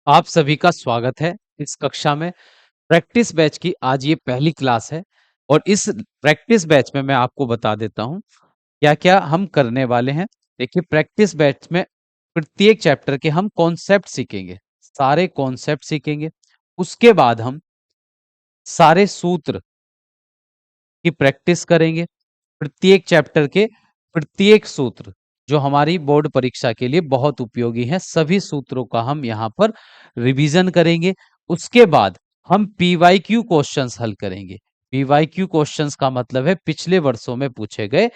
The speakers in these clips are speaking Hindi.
आप सभी का स्वागत है इस कक्षा में। प्रैक्टिस बैच की आज ये पहली क्लास है और इस प्रैक्टिस बैच में मैं आपको बता देता हूँ क्या-क्या हम करने वाले हैं। देखिए, प्रैक्टिस बैच में प्रत्येक चैप्टर के हम कॉन्सेप्ट सीखेंगे, सारे कॉन्सेप्ट सीखेंगे। उसके बाद हम सारे सूत्र की प्रैक्टिस करेंगे। प्रत्येक चैप्टर के प्रत्येक सूत्र जो हमारी बोर्ड परीक्षा के लिए बहुत उपयोगी हैं, सभी सूत्रों का हम यहाँ पर रिवीजन करेंगे। उसके बाद हम पीवाईक्यू क्वेश्चंस हल करेंगे। पीवाईक्यू क्वेश्चंस का मतलब है पिछले वर्षों में पूछे गए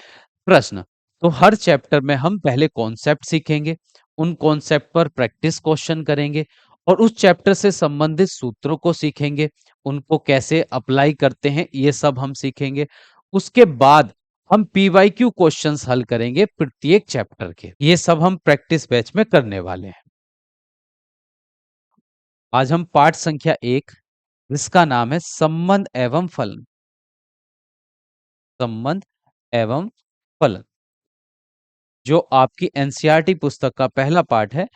प्रश्न। तो हर चैप्टर में हम पहले कॉन्सेप्ट सीखेंगे, उन कॉन्सेप्ट पर प्रैक्टिस क्वेश्चन करेंगे और उस चैप्टर से संबंधित सूत्रों को सीखेंगे, उनको कैसे अप्लाई करते हैं ये सब हम सीखेंगे। उसके बाद हम पीवाईक्यू क्वेश्चंस हल करेंगे प्रत्येक चैप्टर के। ये सब हम प्रैक्टिस बैच में करने वाले हैं। आज हम पाठ संख्या 1 जिसका नाम है संबंध एवं फलन। संबंध एवं फलन जो आपकी एनसीईआरटी पुस्तक का पहला पाठ है,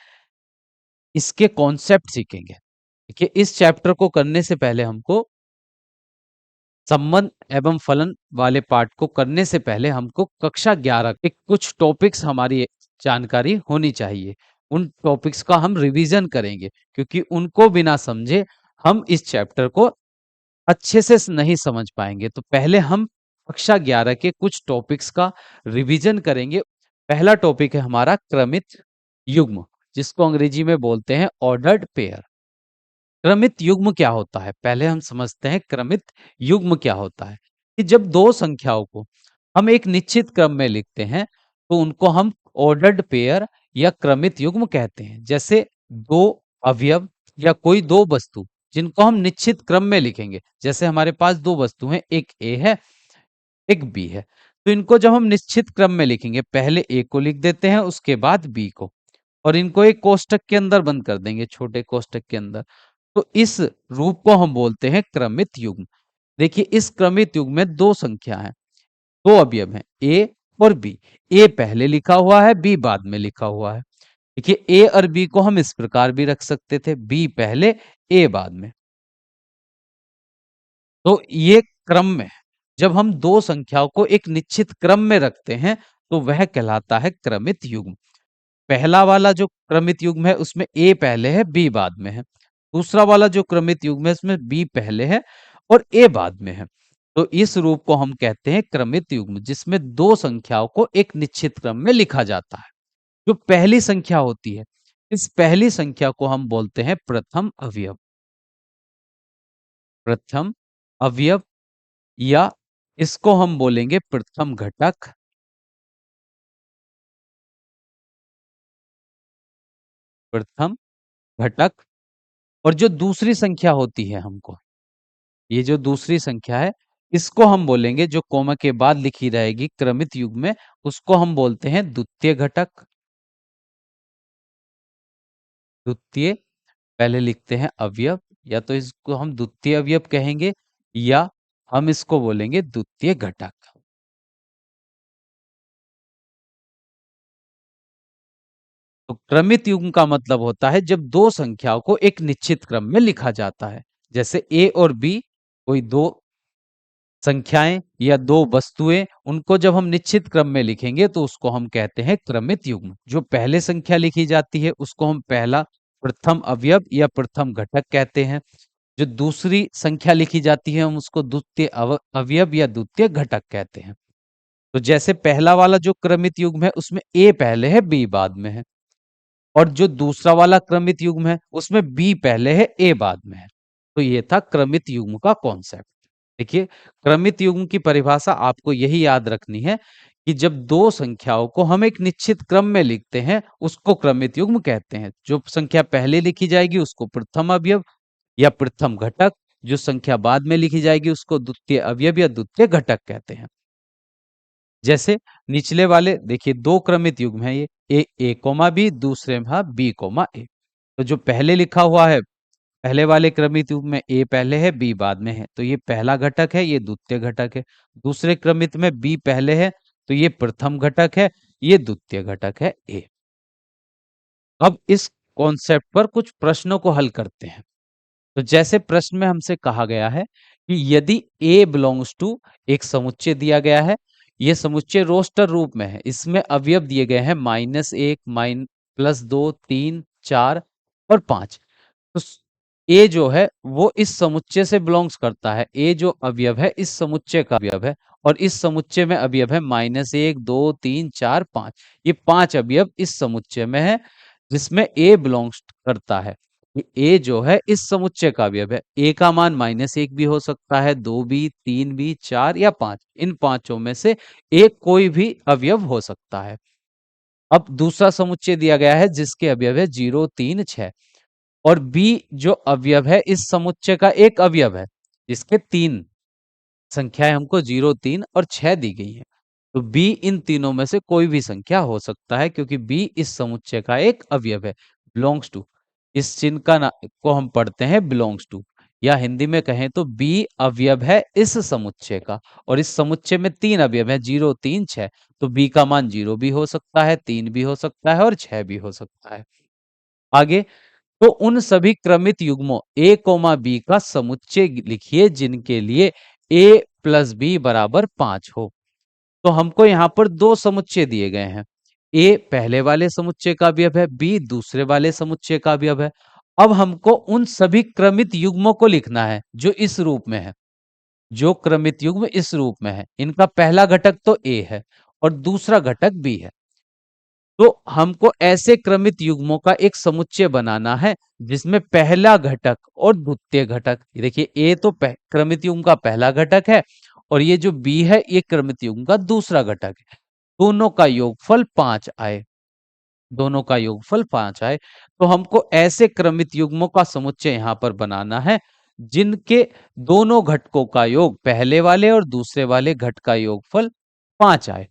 इसके कॉन्सेप्ट सीखेंगे। देखिए, इस चैप्टर को करने से पहले हमको संबंध एवं फलन वाले पाठ को करने से पहले हमको कक्षा 11 के कुछ टॉपिक्स हमारी जानकारी होनी चाहिए। उन टॉपिक्स का हम रिवीजन करेंगे क्योंकि उनको बिना समझे हम इस चैप्टर को अच्छे से नहीं समझ पाएंगे। तो पहले हम कक्षा 11 के कुछ टॉपिक्स का रिवीजन करेंगे। पहला टॉपिक है हमारा क्रमित युग्म, जिसको अंग्रेजी में बोलते हैं ऑर्डर्ड पेयर। क्रमित युग्म क्या होता है? पहले हम समझते हैं क्रमित युग्म क्या होता है। कि जब दो संख्याओं को हम एक निश्चित क्रम में लिखते हैं तो उनको हम ऑर्डर्ड पेयर या क्रमित युग्म कहते हैं। जैसे दो अवयव या कोई दो वस्तु जिनको हम निश्चित क्रम में लिखेंगे। जैसे हमारे पास दो वस्तु हैं, एक ए है, एक बी है। तो इनको जब हम निश्चित क्रम में लिखेंगे, पहले ए को लिख देते हैं, उसके बाद बी को, और इनको एक कोष्टक के अंदर बंद कर देंगे, छोटे कोष्टक के अंदर। तो इस रूप को हम बोलते हैं क्रमित युग्म। देखिए, इस क्रमित युग्म में दो संख्या है, दो अवयव हैं, ए और बी। ए पहले लिखा हुआ है, बी बाद में लिखा हुआ है। देखिए, ए और बी को हम इस प्रकार भी रख सकते थे, बी पहले ए बाद में। तो ये क्रम में जब हम दो संख्याओं को एक निश्चित क्रम में रखते हैं तो वह कहलाता है क्रमित युग्म। पहला वाला जो क्रमित युग्म है उसमें ए पहले है, बी बाद में है। दूसरा वाला जो क्रमित युग्म है उसमें बी पहले है और ए बाद में है। तो इस रूप को हम कहते हैं क्रमित युग्म, जिसमें दो संख्याओं को एक निश्चित क्रम में लिखा जाता है। जो पहली संख्या होती है, इस पहली संख्या को हम बोलते हैं प्रथम अवयव। प्रथम अवयव या इसको हम बोलेंगे प्रथम घटक। प्रथम घटक। और जो दूसरी संख्या होती है हमको, ये जो दूसरी संख्या है, इसको हम बोलेंगे, जो कोमा के बाद लिखी रहेगी क्रमित युग्म में, उसको हम बोलते हैं द्वितीय घटक। द्वितीय, पहले लिखते हैं अवयव, या तो इसको हम द्वितीय अवयव कहेंगे या हम इसको बोलेंगे द्वितीय घटक। तो क्रमित युग्म का मतलब होता है जब दो संख्याओं को एक निश्चित क्रम में लिखा जाता है। जैसे ए और बी, कोई दो संख्याएं या दो वस्तुएं, उनको जब हम निश्चित क्रम में लिखेंगे तो उसको हम कहते हैं क्रमित युग्म। जो पहले संख्या लिखी जाती है उसको हम पहला प्रथम अवयव या प्रथम घटक कहते हैं। जो दूसरी संख्या लिखी जाती है हम उसको द्वितीय अवयव या द्वितीय घटक कहते हैं। तो जैसे पहला वाला जो क्रमित युग्म है उसमें ए पहले है, बी बाद में है, और जो दूसरा वाला क्रमित युग्म है उसमें बी पहले है, ए बाद में है। तो ये था क्रमित युग्म का कॉन्सेप्ट। देखिए, क्रमित युग्म की परिभाषा आपको यही याद रखनी है कि जब दो संख्याओं को हम एक निश्चित क्रम में लिखते हैं उसको क्रमित युग्म कहते हैं। जो संख्या पहले लिखी जाएगी उसको प्रथम अवयव या प्रथम घटक, जो संख्या बाद में लिखी जाएगी उसको द्वितीय अवयव या द्वितीय घटक कहते हैं। जैसे निचले वाले देखिए, दो क्रमित युग्म है ये, ए कोमा बी, दूसरे में बी कोमा ए। तो जो पहले लिखा हुआ है, पहले वाले क्रमित युग्म में ए पहले है, बी बाद में है, तो ये पहला घटक है, ये द्वितीय घटक है। दूसरे क्रमित में बी पहले है तो ये प्रथम घटक है, ये द्वितीय घटक है ए। अब इस कॉन्सेप्ट पर कुछ प्रश्नों को हल करते हैं। तो जैसे प्रश्न में हमसे कहा गया है कि यदि A बिलोंग्स टू, एक समुच्चय दिया गया है, ये समुच्चय रोस्टर रूप में है, इसमें अवयव दिए गए हैं -1, +2, 3, 4 और 5। तो ए जो है वो इस समुच्चय से बिलोंग्स करता है। ए जो अवयव है इस समुच्चय का अवयव है, और इस समुच्चय में अवयव है -1, 2, 3, 4, 5। ये 5 अवयव इस समुच्चय में है जिसमें ए बिलोंग्स करता है। ए जो है इस समुच्चय का अवयव है। ए का मान -1 भी हो सकता है, 2 भी, 3 भी, 4 या 5। इन पांचों में से एक कोई भी अवयव हो सकता है। अब दूसरा समुच्चय दिया गया है जिसके अवयव है 0, 3, 6, और बी जो अवयव है इस समुच्चय का एक अवयव है जिसके 3 संख्याएं हमको 0, 3 और 6 दी गई हैं। तो बी इन तीनों में से कोई भी संख्या हो सकता है क्योंकि बी इस समुच्चय का एक अवयव है, बिलोंग्स टू। इस चिन्ह का को हम पढ़ते हैं बिलोंग्स टू, या हिंदी में कहें तो बी अवयव है इस समुच्चय का, और इस समुच्चय में 3 अवयव है, 0, 3, 6। तो बी का मान 0 भी हो सकता है, 3 भी हो सकता है और 6 भी हो सकता है। आगे, तो उन सभी क्रमित युग्मों a, b का समुच्चय लिखिए जिनके लिए a प्लस बी बराबर 5 हो। तो हमको यहाँ पर दो समुच्चय दिए गए हैं। a पहले वाले समुच्चय का अवयव है, b दूसरे वाले समुच्चय का अवयव है। अब हमको उन सभी क्रमित युग्मों को लिखना है जो इस रूप में है। जो क्रमित युग्म इस रूप में है, इनका पहला घटक तो a है और दूसरा घटक b है। तो हमको ऐसे क्रमित युग्मों का एक समुच्चय बनाना है जिसमें पहला घटक और द्वितीय घटक, देखिए ए तो क्रमित युग्म का पहला घटक है और ये जो बी है ये क्रमित युग्म का दूसरा घटक है। दोनों का योगफल 5 आए, दोनों का योगफल 5 आए। तो हमको ऐसे क्रमित युग्मों का समुच्चय यहां पर बनाना है जिनके दोनों घटकों का योग, पहले वाले और दूसरे वाले घट का योगफल 5 आए।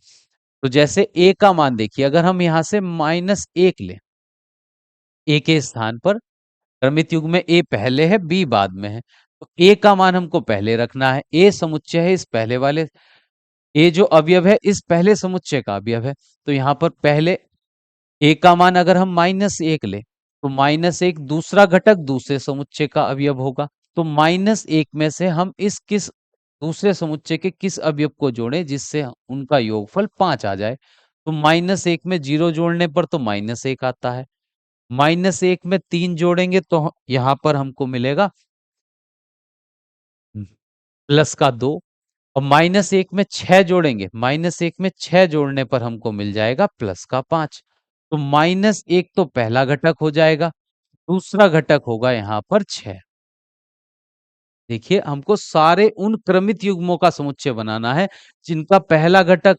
तो जैसे a का मान देखिए, अगर हम यहां से -1 लें, a के स्थान पर क्रमित युग्म में a पहले है b बाद में है, तो a का मान हमको पहले रखना है। a समुच्चय है इस पहले वाले, a जो अवयव है इस पहले समुच्चय का अवयव है। तो यहां पर पहले a का मान अगर हम -1 लें तो -1 दूसरा घटक दूसरे समुच्चय का अवयव होगा। तो -1 में से हम इस किस दूसरे समुच्चय के किस अवयव को जोड़ें जिससे उनका योगफल 5 आ जाए। तो -1 में 0 जोड़ने पर तो -1 आता है, -1 में 3 जोड़ेंगे तो यहां पर हमको मिलेगा प्लस का 2, और -1 में 6 जोड़ेंगे, -1 में 6 जोड़ने पर हमको मिल जाएगा प्लस का 5। तो -1 तो पहला घटक हो जाएगा, दूसरा घटक होगा यहाँ पर 6। देखिए हमको सारे उन क्रमित युग्मों का समुच्चय बनाना है जिनका पहला घटक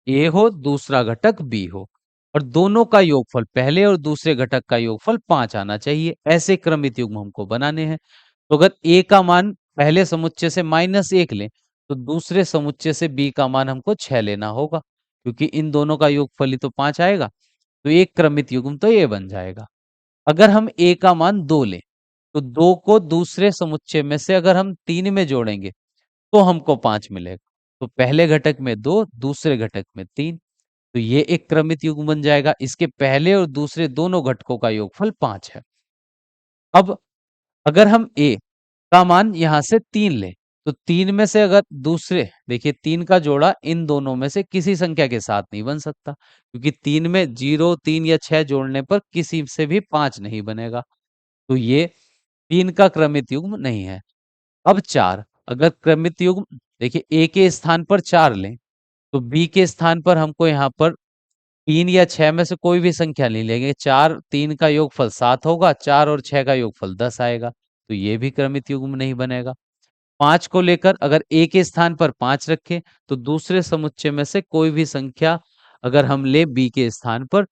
a हो, दूसरा घटक b हो, और दोनों का योगफल, पहले और दूसरे घटक का योगफल 5 आना चाहिए। ऐसे क्रमित युग्म हमको बनाने हैं। तो अगर a का मान पहले समुच्चय से -1 लें तो दूसरे समुच्चय से b का मान हमको 6 लेना होगा, क्योंकि इन दोनों का योगफल ही तो 5 आएगा। तो एक क्रमित युग्म तो ये बन जाएगा। अगर हम a का मान 2 लें तो 2 को दूसरे समुच्चय में से अगर हम 3 में जोड़ेंगे तो हमको 5 मिलेगा। तो पहले घटक में 2, दूसरे घटक में 3, तो ये एक क्रमित युग्म बन जाएगा। इसके पहले और दूसरे दोनों घटकों का योगफल 5 है। अब अगर हम a का मान यहां से 3 लें तो 3 में से अगर दूसरे, देखिए 3 का जोड़ा इन दोनों में से किसी संख्या के साथ नहीं बन सकता, क्योंकि 3 में 0, 3 या 6 जोड़ने पर किसी से भी 5 नहीं बनेगा। तो ये 3 का क्रमित युग्म नहीं है। अब 4, अगर क्रमित युग्म, देखिए a के स्थान पर 4 लें तो b के स्थान पर हमको यहाँ पर 3 या 6 में से कोई भी संख्या नहीं लेंगे। 4, 3 का योगफल 7 होगा, 4 और 6 का योगफल 10 आएगा, तो ये भी क्रमित युग्म नहीं बनेगा। 5 को लेकर अगर a के स्थान पर 5 रखें तो दूसरे समुच्चय में से कोई भी संख्या अगर हम ले b के स्थान पर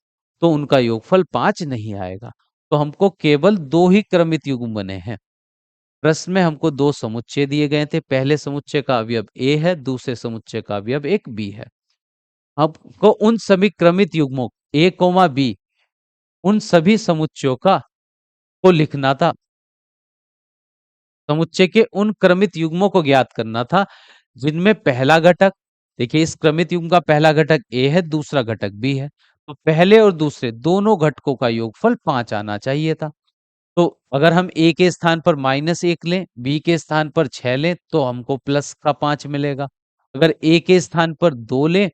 तो उनका योगफल 5 नहीं आएगा। तो हमको केवल 2 ही क्रमित युग्म बने हैं। प्रश्न में हमको 2 समुच्चय दिए गए थे, पहले समुच्चय का अवयव a है, दूसरे समुच्चय का अवयव एक b है। आपको उन सभी क्रमित युग्मों a, b उन सभी समुच्चयों का को लिखना था, समुच्चय के उन क्रमित युग्मों को ज्ञात करना था जिनमें पहला घटक, देखिए इस क्रमित युग्म का पहला घटक a है, दूसरा घटक b है। तो पहले और दूसरे दोनों घटकों का योगफल 5 आना चाहिए था। तो अगर हम ए के स्थान पर -1 लें, बी के स्थान पर 6 लें, तो हमको प्लस का 5 मिलेगा। अगर ए के स्थान पर 2 लें,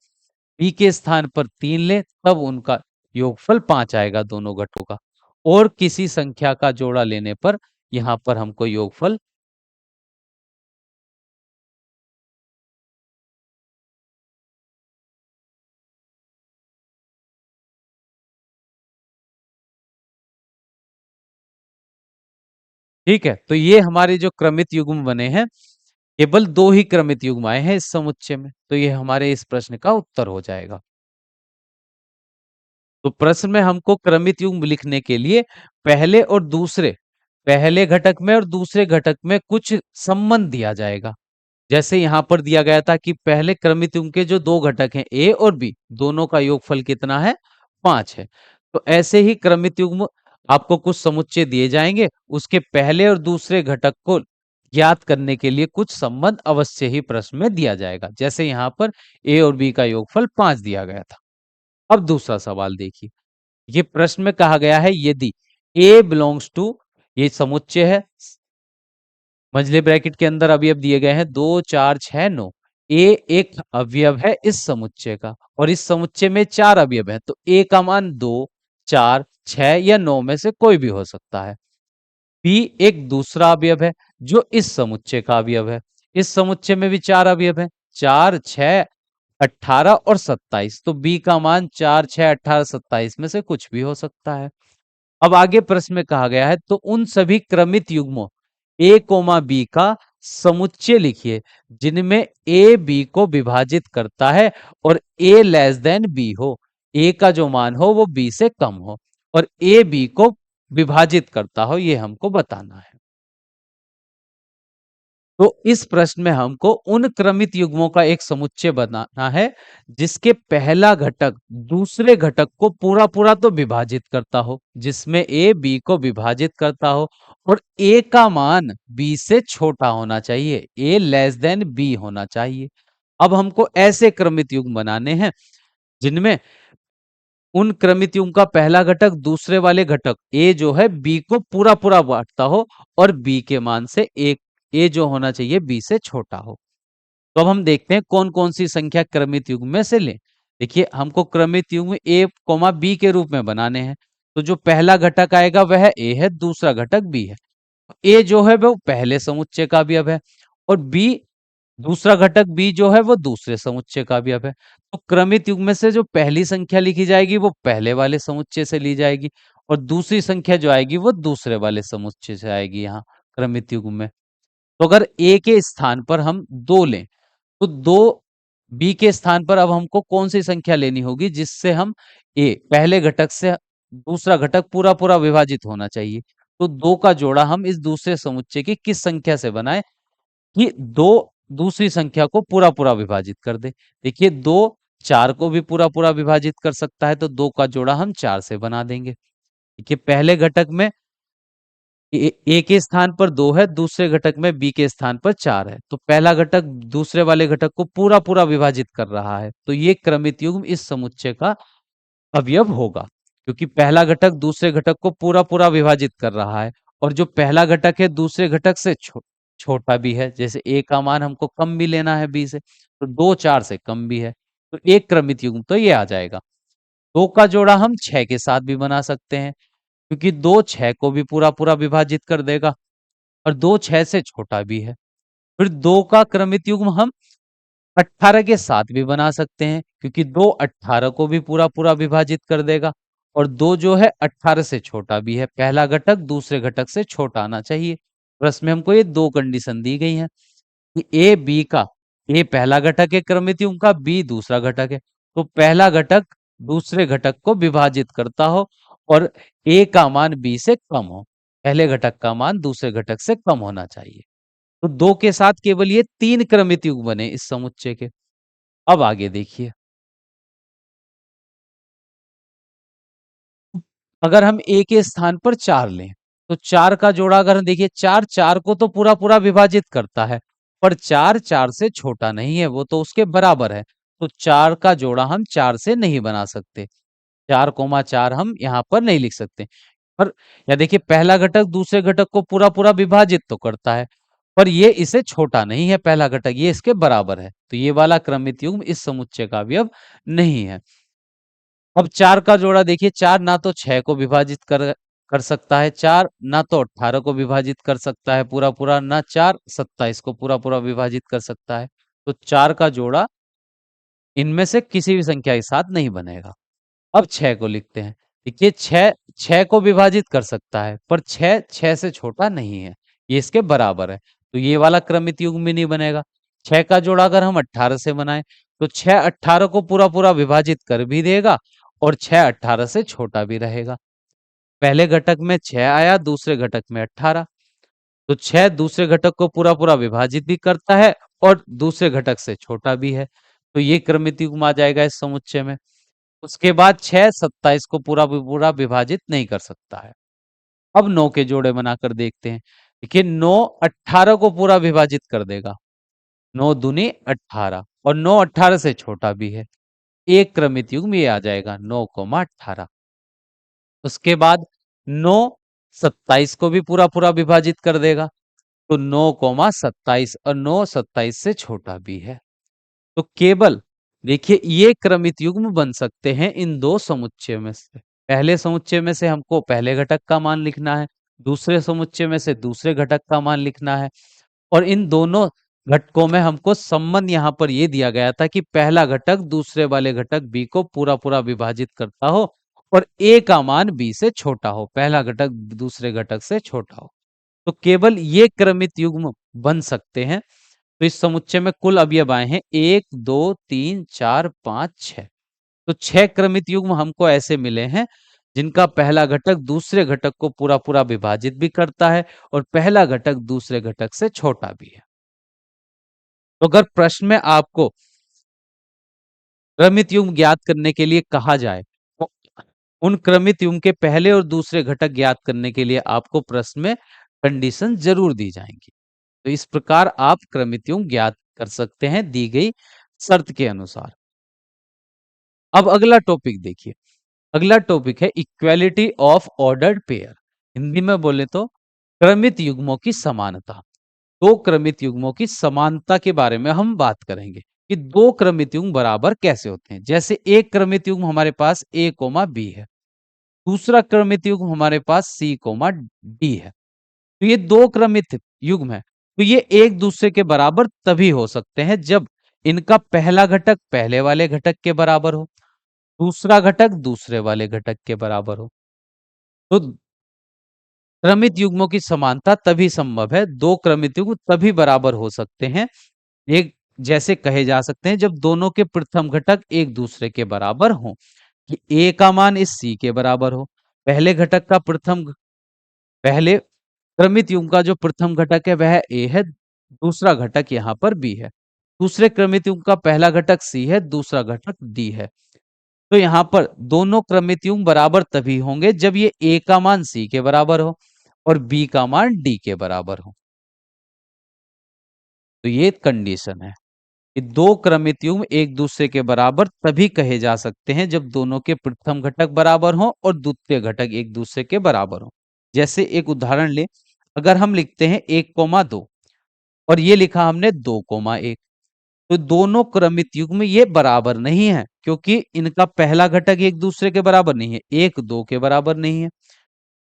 बी के स्थान पर 3 लें, तब उनका योगफल 5 आएगा दोनों घटकों का। और किसी संख्या का जोड़ा लेने पर यहाँ पर हमको योगफल ठीक है। तो ये हमारे जो क्रमित युग्म बने हैं, केवल 2 ही क्रमित युग्म आए हैं इस समुच्चय में। तो ये हमारे इस प्रश्न का उत्तर हो जाएगा। तो प्रश्न में हमको क्रमित युग्म लिखने के लिए पहले और दूसरे, पहले घटक में और दूसरे घटक में कुछ संबंध दिया जाएगा। जैसे यहाँ पर दिया गया था कि पहले क्रमित युग्म के जो 2 घटक हैं ए और बी, दोनों का योगफल कितना है? 5 है। तो ऐसे ही क्रमित युग्म आपको कुछ समुच्चय दिए जाएंगे, उसके पहले और दूसरे घटक को ज्ञात करने के लिए कुछ संबंध अवश्य ही प्रश्न में दिया जाएगा। जैसे यहाँ पर ए और बी का योगफल 5 दिया गया था। अब दूसरा सवाल देखिए। ये प्रश्न में कहा गया है यदि ए बिलोंग्स टू, ये समुच्चय है, मंझले ब्रैकेट के अंदर अवयव दिए गए हैं 2 4 6 9। ए एक अवयव है इस समुच्चय का और इस समुच्चय में 4 अवयव हैं, तो ए का मान 2 4 6 या 9 में से कोई भी हो सकता है। बी एक दूसरा अवयव है जो इस समुच्चय का अवयव है। इस समुच्चय में भी 4 अवयव हैं, 4 6 18 और 27। तो बी का मान 4 6 18 27 में से कुछ भी हो सकता है। अब आगे प्रश्न में कहा गया है तो उन सभी क्रमित युग्मों ए कोमा बी का समुच्चय लिखिए जिनमें ए बी को विभाजित करता है और ए लेस देन बी हो, ए का जो मान हो वो बी से कम हो और ए बी को विभाजित करता हो, ये हमको बताना है। तो इस प्रश्न में हमको उन क्रमित युग्मों का एक समुच्चय बनाना है जिसके पहला घटक दूसरे घटक को पूरा पूरा तो विभाजित करता हो, जिसमें ए बी को विभाजित करता हो और ए का मान बी से छोटा होना चाहिए, ए लेस देन बी होना चाहिए। अब हमको ऐसे क्रमित युग्म बनाने हैं जिनमें उन क्रमित युग्म का पहला घटक दूसरे वाले घटक ए जो है बी को पूरा पूरा बांटता हो और बी के मान से एक ए जो होना चाहिए बी से छोटा हो। तो अब हम देखते हैं कौन कौन सी संख्या क्रमित युग्म में से लें। देखिए हमको क्रमित युग्म ए कोमा बी के रूप में बनाने हैं। तो जो पहला घटक आएगा वह ए है, दूसरा घटक बी है। ए जो है वो पहले समुच्चय का अवयव है और बी दूसरा घटक बी जो है वो दूसरे समुच्चय का अवयव है। तो क्रमित युग्म में से जो पहली संख्या लिखी जाएगी वो पहले वाले समुच्चय से ली जाएगी और दूसरी संख्या जो आएगी वो दूसरे वाले समुच्चय से आएगी यहाँ क्रमित युग्म में। तो अगर ए के स्थान पर हम 2 लें तो 2 बी के स्थान पर अब हमको कौन सी संख्या लेनी होगी जिससे हम ए पहले घटक से दूसरा घटक पूरा पूरा विभाजित होना चाहिए। तो 2 का जोड़ा हम इस दूसरे समुच्चय की किस संख्या से बनाएं कि 2 दूसरी संख्या को पूरा पूरा विभाजित कर दे। देखिए 2 4 को भी पूरा पूरा विभाजित कर सकता है, तो 2 का जोड़ा हम 4 से बना देंगे। देखिए पहले घटक में ए के स्थान पर 2 है, दूसरे घटक में बी के स्थान पर 4 है। तो पहला घटक दूसरे वाले घटक को पूरा पूरा विभाजित कर रहा है, तो ये क्रमित युग्म इस समुच्चय का अवयव होगा क्योंकि पहला घटक दूसरे घटक को पूरा पूरा विभाजित कर रहा है और जो पहला घटक है दूसरे घटक से छोटा भी है। जैसे ए का मान हमको कम भी लेना है बी से, तो 2 4 से कम भी है, तो एक क्रमित युग्म तो ये आ जाएगा। 2 का जोड़ा हम 6 के साथ भी बना सकते हैं क्योंकि 2 6 को भी पूरा पूरा विभाजित कर देगा और 2 6 से छोटा भी है। फिर 2 का क्रमित युग्म हम 18 के साथ भी बना सकते हैं क्योंकि 2 18 को भी पूरा पूरा विभाजित कर देगा और 2 जो है 18 से छोटा भी है, पहला घटक दूसरे घटक से छोटा आना चाहिए। प्रश्न में हमको ये 2 कंडीशन दी गई हैं कि ए बी का, ए पहला घटक है क्रमित युग्म का, बी दूसरा घटक है, तो पहला घटक दूसरे घटक को विभाजित करता हो और ए का मान बी से कम हो, पहले घटक का मान दूसरे घटक से कम होना चाहिए। तो 2 के साथ केवल ये 3 क्रमित युग्म बने इस समुच्चय के। अब आगे देखिए, अगर हम ए के स्थान पर 4 लें तो 4 का जोड़ा अगर हम देखिए 4 4 को तो पूरा पूरा विभाजित करता है पर 4 4 से छोटा नहीं है, वो तो उसके बराबर है। तो 4 का जोड़ा हम 4 से नहीं बना सकते। 4,4 हम यहाँ पर नहीं लिख सकते। पर या देखिए, पहला घटक दूसरे घटक को पूरा पूरा विभाजित तो करता है, पर ये इसे छोटा नहीं है, पहला घटक ये इसके बराबर है, तो ये वाला क्रमित युग्म इस समुच्चय का अवयव नहीं है। अब 4 का जोड़ा देखिए, 4 ना तो 6 को विभाजित कर सकता है, 4 ना तो 18 को विभाजित कर सकता है पूरा पूरा, ना 4 27 को पूरा पूरा विभाजित कर सकता है। तो 4 का जोड़ा इनमें से किसी भी संख्या के साथ नहीं बनेगा। अब 6 को लिखते हैं। देखिए, 6 को विभाजित कर सकता है, पर 6 से छोटा नहीं है, ये इसके बराबर है, तो ये वाला क्रमित युग्म भी नहीं बनेगा। 6 का जोड़ा अगर हम 18 से बनाएं, तो 6 18 को पूरा पूरा विभाजित कर भी देगा और 6 18 से छोटा भी रहेगा। पहले घटक में 6 आया, दूसरे घटक में 18, तो 6 दूसरे घटक को पूरा पूरा विभाजित भी करता है और दूसरे घटक से छोटा भी है, तो ये क्रमित युग्म आ जाएगा इस समुच्चय में। उसके बाद 6 27 को पूरा विभाजित नहीं कर सकता है। अब 9 के जोड़े बनाकर देखते हैं। देखिए, 9 18 को पूरा विभाजित कर देगा, 9 दूनी 18, और 9 18 से छोटा भी है, एक क्रमित युग्म ये आ जाएगा 9,18। उसके बाद 9 27 को भी पूरा पूरा विभाजित कर देगा, तो 9,27, और 9 27 से छोटा भी है। तो केवल देखिए, ये क्रमित युग्म बन सकते हैं इन दो समुच्चय में से। पहले समुच्चय में से हमको पहले घटक का मान लिखना है, दूसरे समुच्चय में से दूसरे घटक का मान लिखना है, और इन दोनों घटकों में हमको संबंध यहाँ पर ये दिया गया था कि पहला घटक दूसरे वाले घटक बी को पूरा पूरा विभाजित करता हो और ए का मान बी से छोटा हो, पहला घटक दूसरे घटक से छोटा हो। तो केवल ये क्रमित युग्म बन सकते हैं। तो इस समुच्चय में कुल अवयव आए हैं 1 2 3 4 5 6। तो 6 क्रमित युग्म हमको ऐसे मिले हैं जिनका पहला घटक दूसरे घटक को पूरा पूरा विभाजित भी करता है और पहला घटक दूसरे घटक से छोटा भी है। तो अगर प्रश्न में आपको क्रमित युग्म ज्ञात करने के लिए कहा जाए, तो उन क्रमित युग्म के पहले और दूसरे घटक ज्ञात करने के लिए आपको प्रश्न में कंडीशन जरूर दी जाएंगी। तो इस प्रकार आप क्रमित युग्म ज्ञात कर सकते हैं दी गई शर्त के अनुसार। अब अगला टॉपिक देखिए। अगला टॉपिक है equality of ordered pair. Hindi में बोले तो क्रमित युग्मों की समानता। दो क्रमित युग्मों की समानता के बारे में हम बात करेंगे कि दो क्रमित युग्म बराबर कैसे होते हैं। जैसे एक क्रमित युग्म हमारे पास a कोमा बी है, दूसरा क्रमित युग्म हमारे पास c कोमा डी है। तो ये दो क्रमित युग्म है, तो ये एक दूसरे के बराबर तभी हो सकते हैं जब इनका पहला घटक पहले वाले घटक के बराबर हो, दूसरा घटक दूसरे वाले घटक के बराबर हो। तो क्रमित युग्मों की समानता तभी संभव है, दो क्रमित युग्म तभी बराबर हो सकते हैं, एक जैसे कहे जा सकते हैं जब दोनों के प्रथम घटक एक दूसरे के बराबर हों, कि a का मान इस c के बराबर हो। पहले घटक का पहले क्रमित युग्म का जो प्रथम घटक है वह a है, दूसरा घटक यहाँ पर b है। दूसरे क्रमित युग्म का पहला घटक c है, दूसरा घटक d है। तो यहाँ पर दोनों क्रमित युग्म बराबर तभी होंगे जब ये a का मान c के बराबर हो और b का मान d के बराबर हो। तो ये कंडीशन है कि दो क्रमित युग्म एक दूसरे के बराबर तभी कहे जा सकते हैं जब दोनों के प्रथम घटक बराबर हो और द्वितीय घटक एक दूसरे के बराबर हो। जैसे एक उदाहरण ले, अगर हम लिखते हैं 1,2 और ये लिखा हमने 2,1, तो दोनों क्रमित युग्म ये बराबर नहीं है क्योंकि इनका पहला घटक एक दूसरे के बराबर नहीं है, 1 2 के बराबर नहीं है।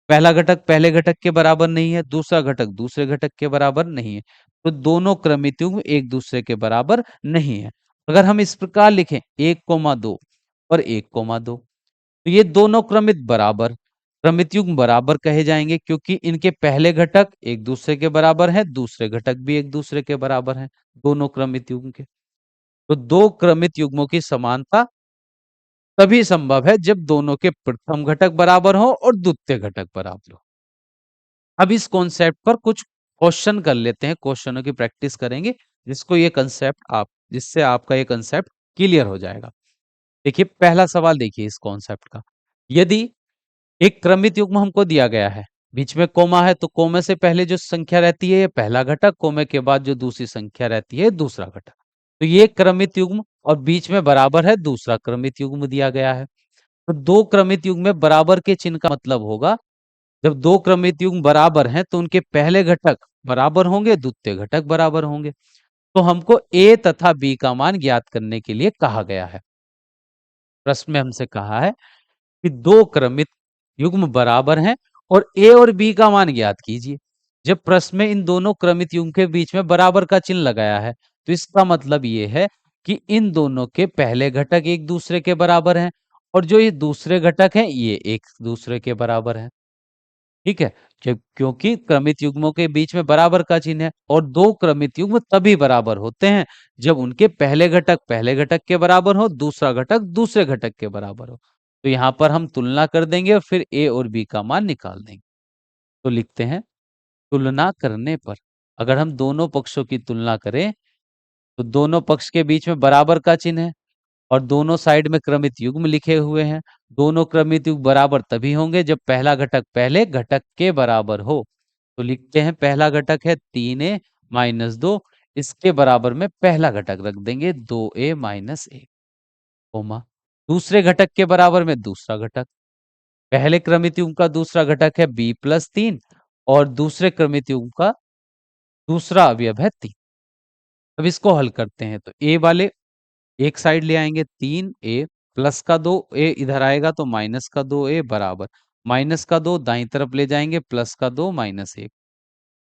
पहला घटक पहले घटक के बराबर नहीं है, दूसरा घटक दूसरे घटक के बराबर नहीं है, तो दोनों क्रमित युग्म एक दूसरे के बराबर नहीं है। अगर हम इस प्रकार लिखें 1,2 और 1,2, तो ये दोनों क्रमित युग्म बराबर कहे जाएंगे क्योंकि इनके पहले घटक एक दूसरे के बराबर है, दूसरे घटक भी एक दूसरे के बराबर है, दोनों क्रमित युग्म के। तो दो क्रमित युग्मों की समानता तभी संभव है जब दोनों के प्रथम घटक बराबर हो और द्वितीय घटक बराबर हो। अब इस कॉन्सेप्ट पर कुछ क्वेश्चन कर लेते हैं, क्वेश्चनों की प्रैक्टिस करेंगे जिससे आपका ये कंसेप्ट क्लियर हो जाएगा। देखिए, पहला सवाल देखिए इस कॉन्सेप्ट का। यदि एक क्रमित युग्म हमको दिया गया है, बीच में कोमा है, तो कोमे से पहले जो संख्या रहती है ये पहला घटक, कोमे के बाद जो दूसरी संख्या रहती है दूसरा घटक। तो ये क्रमित युग्म और बीच में बराबर है दूसरा क्रमित युग्म दिया गया है। तो दो क्रमित युग्म में बराबर के चिन्ह का मतलब होगा, जब दो क्रमित युग्म बराबर हैं तो उनके पहले घटक बराबर होंगे, द्वितीय घटक बराबर होंगे। तो हमको ए तथा बी का मान ज्ञात करने के लिए कहा गया है। प्रश्न में हमसे कहा है कि दो क्रमित युग्म बराबर हैं और ए और बी का मान ज्ञात कीजिए। जब प्रश्न में इन दोनों क्रमित युग्म के बीच में बराबर का चिन्ह लगाया है, तो इसका मतलब ये है कि इन दोनों के पहले घटक एक दूसरे के बराबर हैं और जो ये दूसरे घटक हैं ये एक दूसरे के बराबर हैं। ठीक है, क्योंकि क्रमित युग्मों के बीच में बराबर का चिन्ह है और दो क्रमित युग्म तभी बराबर होते हैं जब उनके पहले घटक के बराबर हो, दूसरा घटक दूसरे घटक के बराबर हो। तो यहां पर हम तुलना कर देंगे और फिर ए और बी का मान निकाल देंगे। तो लिखते हैं, तुलना करने पर अगर हम दोनों पक्षों की तुलना करें तो दोनों पक्ष के बीच में बराबर का चिन्ह है और दोनों साइड में क्रमित युग्म लिखे हुए हैं। दोनों क्रमित युग्म बराबर तभी होंगे जब पहला घटक पहले घटक के बराबर हो। तो लिखते हैं, पहला घटक है 3a-2, इसके बराबर में पहला घटक रख देंगे 2a-1, कोमा दूसरे घटक के बराबर में दूसरा घटक। पहले क्रमित युग्म का दूसरा घटक है b+3 और दूसरे क्रमित युग्म का दूसरा अवयव है 3। अब इसको हल करते हैं तो a वाले एक साइड ले आएंगे, 3a प्लस का 2a इधर आएगा तो माइनस का 2a बराबर माइनस का 2 दाईं तरफ ले जाएंगे, प्लस का 2 -1।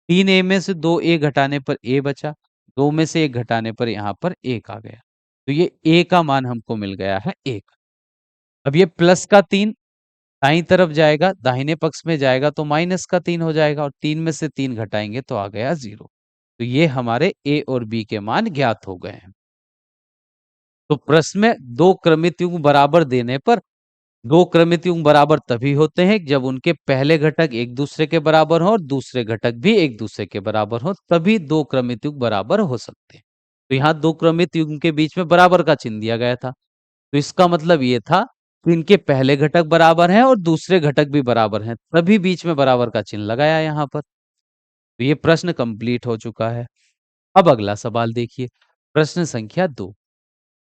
3a में से 2a घटाने पर a बचा, 2 में से 1 घटाने पर यहाँ पर 1 आ गया। तो ये a का मान हमको मिल गया है 1। अब ये प्लस का 3 दाईं तरफ जाएगा, दाहिने पक्ष में जाएगा तो माइनस का 3 हो जाएगा और 3 में से 3 घटाएंगे तो आ गया 0। तो ये हमारे a और b के मान ज्ञात हो गए हैं। तो प्रश्न में दो क्रमित युग्म बराबर देने पर दो क्रमित युग्म बराबर तभी होते हैं जब उनके पहले घटक एक दूसरे के बराबर हो और दूसरे घटक भी एक दूसरे के बराबर हो, तभी दो क्रमित युग्म बराबर हो सकते हैं। तो यहाँ दो क्रमित युग्म के बीच में बराबर का चिन्ह दिया गया था, तो इसका मतलब ये था कि इनके पहले घटक बराबर हैं और दूसरे घटक भी बराबर हैं, तभी बीच में बराबर का चिन्ह लगाया यहाँ पर। तो ये प्रश्न कंप्लीट हो चुका है। अब अगला सवाल देखिए, प्रश्न संख्या 2।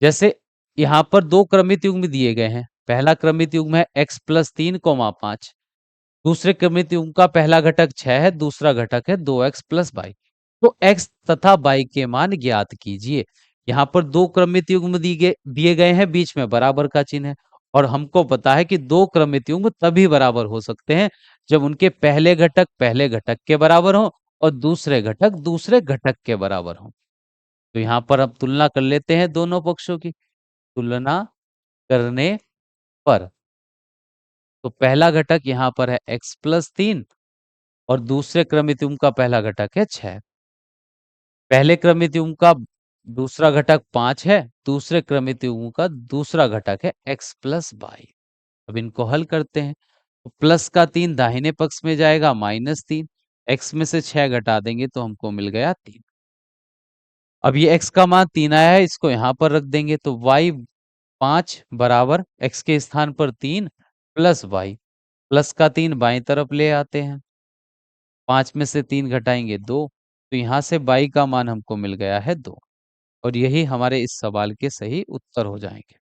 जैसे यहाँ पर दो क्रमित युग्म दिए गए हैं। पहला क्रमित युग्म है x+3, 5। दूसरे क्रमित युग्म का पहला घटक 6 है, दूसरा घटक है 2x+22। तो x तथा y के मान ज्ञात कीजिए। यहाँ पर दो क्रमित युग्म दिए गए हैं, बीच में बराबर का चिन्ह है और हमको पता है कि दो क्रमित युग्म तभी बराबर हो सकते हैं जब उनके पहले घटक के बराबर हो और दूसरे घटक दूसरे घटक के बराबर हो। तो यहाँ पर अब तुलना कर लेते हैं दोनों पक्षों की। तुलना करने पर तो पहला घटक यहाँ पर है x+3 और दूसरे क्रमित युग्म का पहला घटक है 6। पहले क्रमित युग्म का दूसरा घटक 5 है, दूसरे क्रमित युग्म का दूसरा घटक है x+22। अब इनको हल करते हैं तो प्लस का 3 दाहिने पक्ष में जाएगा, -3, x में से 6 घटा देंगे तो हमको मिल गया 3। अब ये x का मान 3 आया है, इसको यहाँ पर रख देंगे तो y 5 बराबर x के स्थान पर 3 प्लस y, प्लस का 3 बाईं तरफ ले आते हैं, 5 में से 3 घटाएंगे 2, तो यहाँ से y का मान हमको मिल गया है 2 और यही हमारे इस सवाल के सही उत्तर हो जाएंगे।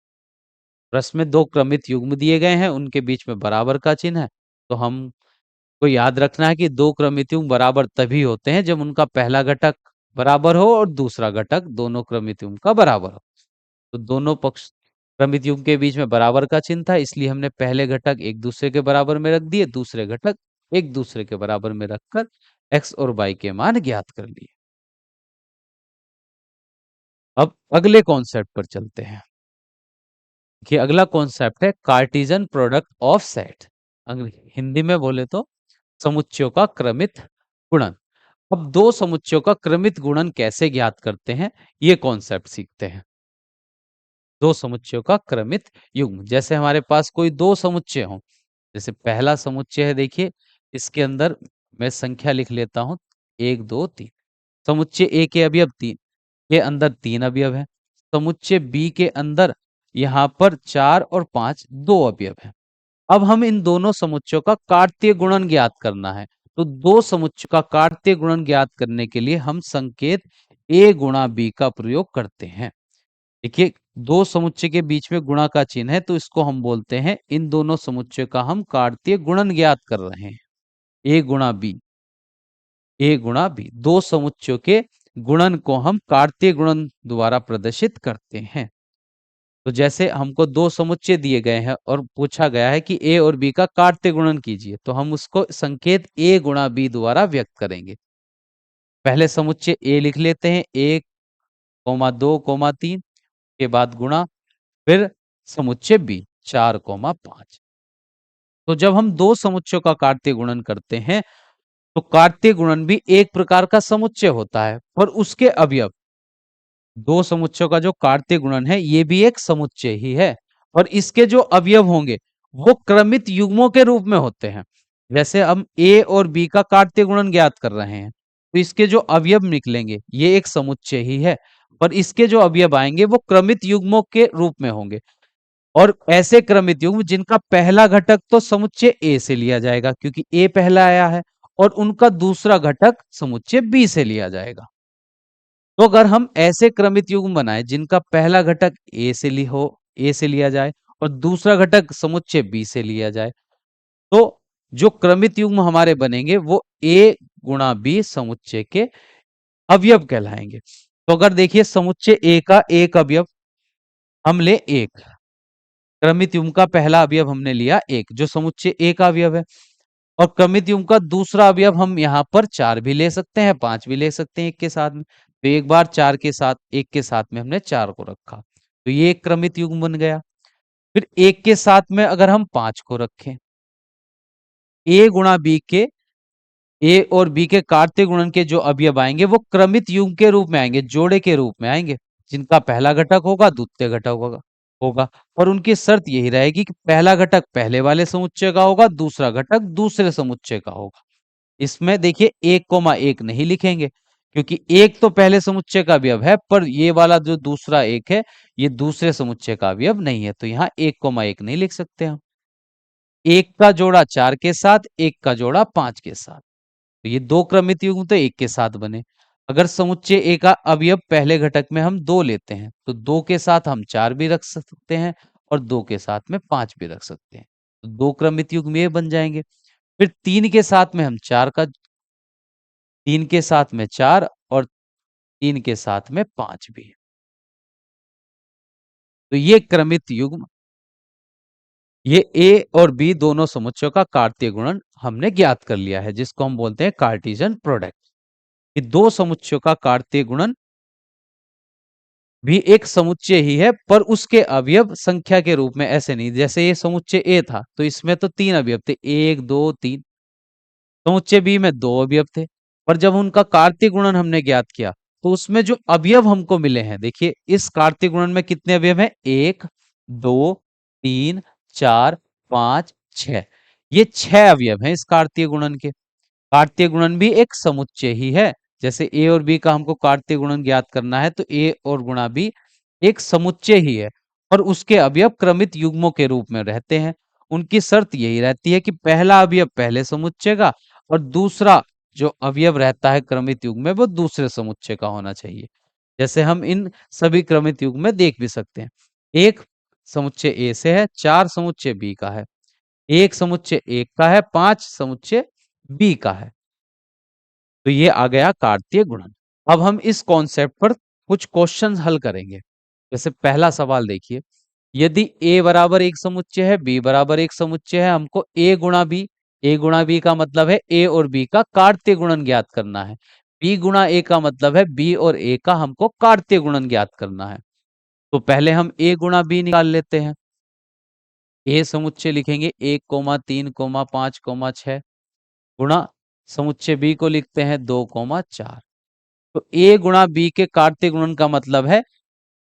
प्रश्न में दो क्रमित युग्म दिए गए हैं, उनके बीच में बराबर का चिन्ह है, तो हमको याद रखना है कि दो क्रमित युग्म बराबर तभी होते हैं जब उनका पहला घटक बराबर हो और दूसरा घटक दोनों क्रमित युग्म का बराबर हो। तो दोनों पक्ष क्रमित युग्म के बीच में बराबर का चिन्ह था, इसलिए हमने पहले घटक एक दूसरे के बराबर में रख दिए, दूसरे घटक एक दूसरे के बराबर में रखकर x और y के मान ज्ञात कर लिए। अब अगले कॉन्सेप्ट पर चलते हैं कि अगला कॉन्सेप्ट है Cartesian product of set. Hindi में बोले तो समुच्चयों का क्रमित गुणन। अब दो समुच्चयों का क्रमित गुणन कैसे ज्ञात करते हैं, ये कॉन्सेप्ट सीखते हैं। दो समुच्चयों का क्रमित युग्म, जैसे हमारे पास कोई दो समुच्चय हो, जैसे पहला समुच्चय है, देखिए इसके अंदर मैं संख्या लिख लेता हूं 1 2 3। समुच्चय ए के अवयव 3 के अंदर 3 अवयव है। समुच्चय बी के अंदर यहाँ पर 4 और 5 दो अवयव है। अब हम इन दोनों समुच्चयों का कार्तीय गुणन ज्ञात करना है। तो दो समुच्चयों का कार्तीय गुणन ज्ञात करने के लिए हम संकेत a गुणा b का प्रयोग करते हैं। देखिए दो समुच्चय के बीच में गुणा का चिन्ह है तो इसको हम बोलते हैं, इन दोनों समुच्चय का हम कार्तीय गुणन ज्ञात कर रहे हैं। ए गुणा बी, ए गुणा बी, दो समुच्चयों के गुणन को हम कार्तीय गुणन द्वारा प्रदर्शित करते हैं। तो जैसे हमको दो समुच्चय दिए गए हैं और पूछा गया है कि ए और बी का कार्तीय गुणन कीजिए, तो हम उसको संकेत ए गुणा बी द्वारा व्यक्त करेंगे। पहले समुच्चय ए लिख लेते हैं, 1, 2, 3 के बाद गुणा, फिर समुच्चय बी 4, 5। तो जब हम दो समुच्चयों का कार्तीय गुणन करते हैं तो कार्तीय गुणन भी एक प्रकार का समुच्चय होता है, पर उसके अवयव, दो समुच्चयों का जो कार्तीय गुणन है ये भी एक समुच्चय ही है, और इसके जो अवयव होंगे वो क्रमित युग्मों के रूप में होते हैं। जैसे हम ए और बी का कार्तीय गुणन ज्ञात कर रहे हैं तो इसके जो अवयव निकलेंगे ये एक समुच्चय ही है, पर इसके जो अवयव आएंगे वो क्रमित युग्मों के रूप में होंगे। और ऐसे क्रमित युग्म जिनका पहला घटक तो समुच्चय ए से लिया जाएगा क्योंकि ए पहला आया है, और उनका दूसरा घटक समुच्चय बी से लिया जाएगा। तो अगर हम ऐसे क्रमित युग्म बनाए जिनका पहला घटक ए से लिया जाए और दूसरा घटक समुच्चय बी से लिया जाए, तो जो क्रमित युग्म हमारे बनेंगे वो ए गुणा बी समुच्चय के अवयव कहलाएंगे। तो अगर देखिए समुच्चय ए का एक अवयव हम ले एक, क्रमित युग्म का पहला अवयव हमने लिया एक जो समुच्चय ए का अवयव है, और क्रमित युग्म का दूसरा अवयव हम यहाँ पर 4 भी ले सकते हैं, 5 भी ले सकते हैं एक के साथ में। तो एक बार 4 के साथ, एक के साथ में हमने 4 को रखा, तो ये एक क्रमित युग्म बन गया। फिर एक के साथ में अगर हम 5 को रखें, ए गुणा बी के, ए और बी के कार्तीय गुणन के जो अवयव आएंगे वो क्रमित युग्म के रूप में आएंगे, जोड़े के रूप में आएंगे, जिनका पहला घटक होगा द्वितीय घटक होगा। और उनकी शर्त यही रहेगी कि पहला घटक पहले वाले समुच्चय का होगा, दूसरा घटक दूसरे समुच्चय का होगा। इसमें देखिए 1, 1 नहीं लिखेंगे क्योंकि एक तो पहले समुच्चय का अवयव है, पर ये वाला जो दूसरा एक है ये दूसरे समुच्चय का अवयव नहीं है, तो यहाँ 1, 1 नहीं लिख सकते हम। एक का जोड़ा 4 के साथ, एक का जोड़ा 5 के साथ, तो ये दो क्रमित युग्म तो एक के साथ बने। अगर समुच्चय ए का अवयव पहले घटक में हम 2 लेते हैं तो 2 के साथ हम 4 भी रख सकते हैं और 2 के साथ में 5 भी रख सकते हैं, तो दो क्रमित युग्म ये बन जाएंगे। फिर 3 के साथ में हम 3 के साथ में 4 और 3 के साथ में 5 भी। तो ये क्रमित युग्म, ये ए और बी दोनों समुच्चयों का कार्तीय गुणन हमने ज्ञात कर लिया है, जिसको हम बोलते हैं कार्टेशियन प्रोडक्ट। कि दो समुच्चयों का कार्तीय गुणन भी एक समुच्चय ही है, पर उसके अवयव संख्या के रूप में ऐसे नहीं। जैसे ये समुच्चय ए था तो इसमें तो 3 अवयव थे, 1, 2, 3। समुच्चय बी में 2 अवयव थे, पर जब उनका कार्तीय गुणन हमने ज्ञात किया तो उसमें जो अवयव हमको मिले हैं, देखिए इस कार्तीय गुणन में कितने अवयव हैं, 1, 2, 3, 4, 5, 6। ये 6 अवयव हैं इस कार्तीय गुणन के। कार्तीय गुणन भी एक समुच्चय ही है। जैसे ए और बी का हमको कार्तीय गुणन ज्ञात करना है तो ए और गुणा बी एक समुच्चय ही है, और उसके अवयव क्रमित युग्मों के रूप में रहते हैं। उनकी शर्त यही रहती है कि पहला अवयव पहले समुच्चय का और दूसरा जो अवयव रहता है क्रमित युग्म में वो दूसरे समुच्चय का होना चाहिए। जैसे हम इन सभी क्रमित युग्म में देख भी सकते हैं, एक समुच्चय ए से है, 4 समुच्चय बी का है, एक समुच्चय एक का है, 5 समुच्चय बी का है। तो ये आ गया कार्तीय गुणन। अब हम इस कॉन्सेप्ट पर कुछ क्वेश्चंस हल करेंगे। जैसे पहला सवाल देखिए, यदि a बराबर एक समुच्चय है, b बराबर एक समुच्चय है, हमको a गुणा b का मतलब है a और b का कार्तीय गुणन ज्ञात करना है। b गुणा a का मतलब है b और a का हमको कार्तीय गुणन ज्ञात करना है। तो पहले हम a गुणा b निकाल लेते हैं। a समुच्चय लिखेंगे 1, 3, 5, 6 गुणा समुच्चय b को लिखते हैं 2, 4। तो a गुणा b के कार्तीय गुणन का मतलब है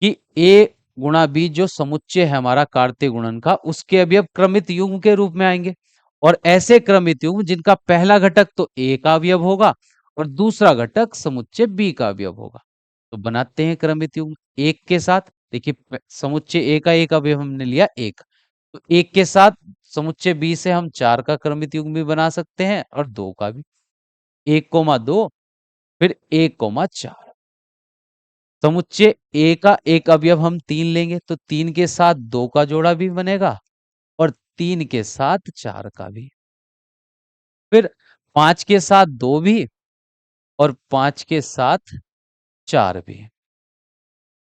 कि a गुणा b जो समुच्चय है हमारा कार्तीय गुणन का, उसके अवयव क्रमित युग्म के रूप में आएंगे, और ऐसे क्रमित युग्म जिनका पहला घटक तो a का अवयव होगा और दूसरा घटक समुच्चय b का अवयव होगा। तो बनाते हैं क्रमित युग्म एक के साथ। देखिए समुच्चय a का एक अवयव हमने लिया एक, तो एक के साथ समुच्चय b से हम 4 का क्रमित युग्म भी बना सकते हैं और 2 का भी, 1, 2 फिर 1, 4। समुच्चय ए का एक अवयव हम 3 लेंगे तो 3 के साथ 2 का जोड़ा भी बनेगा और 3 के साथ 4 का भी। फिर 5 के साथ 2 भी और 5 के साथ 4 भी।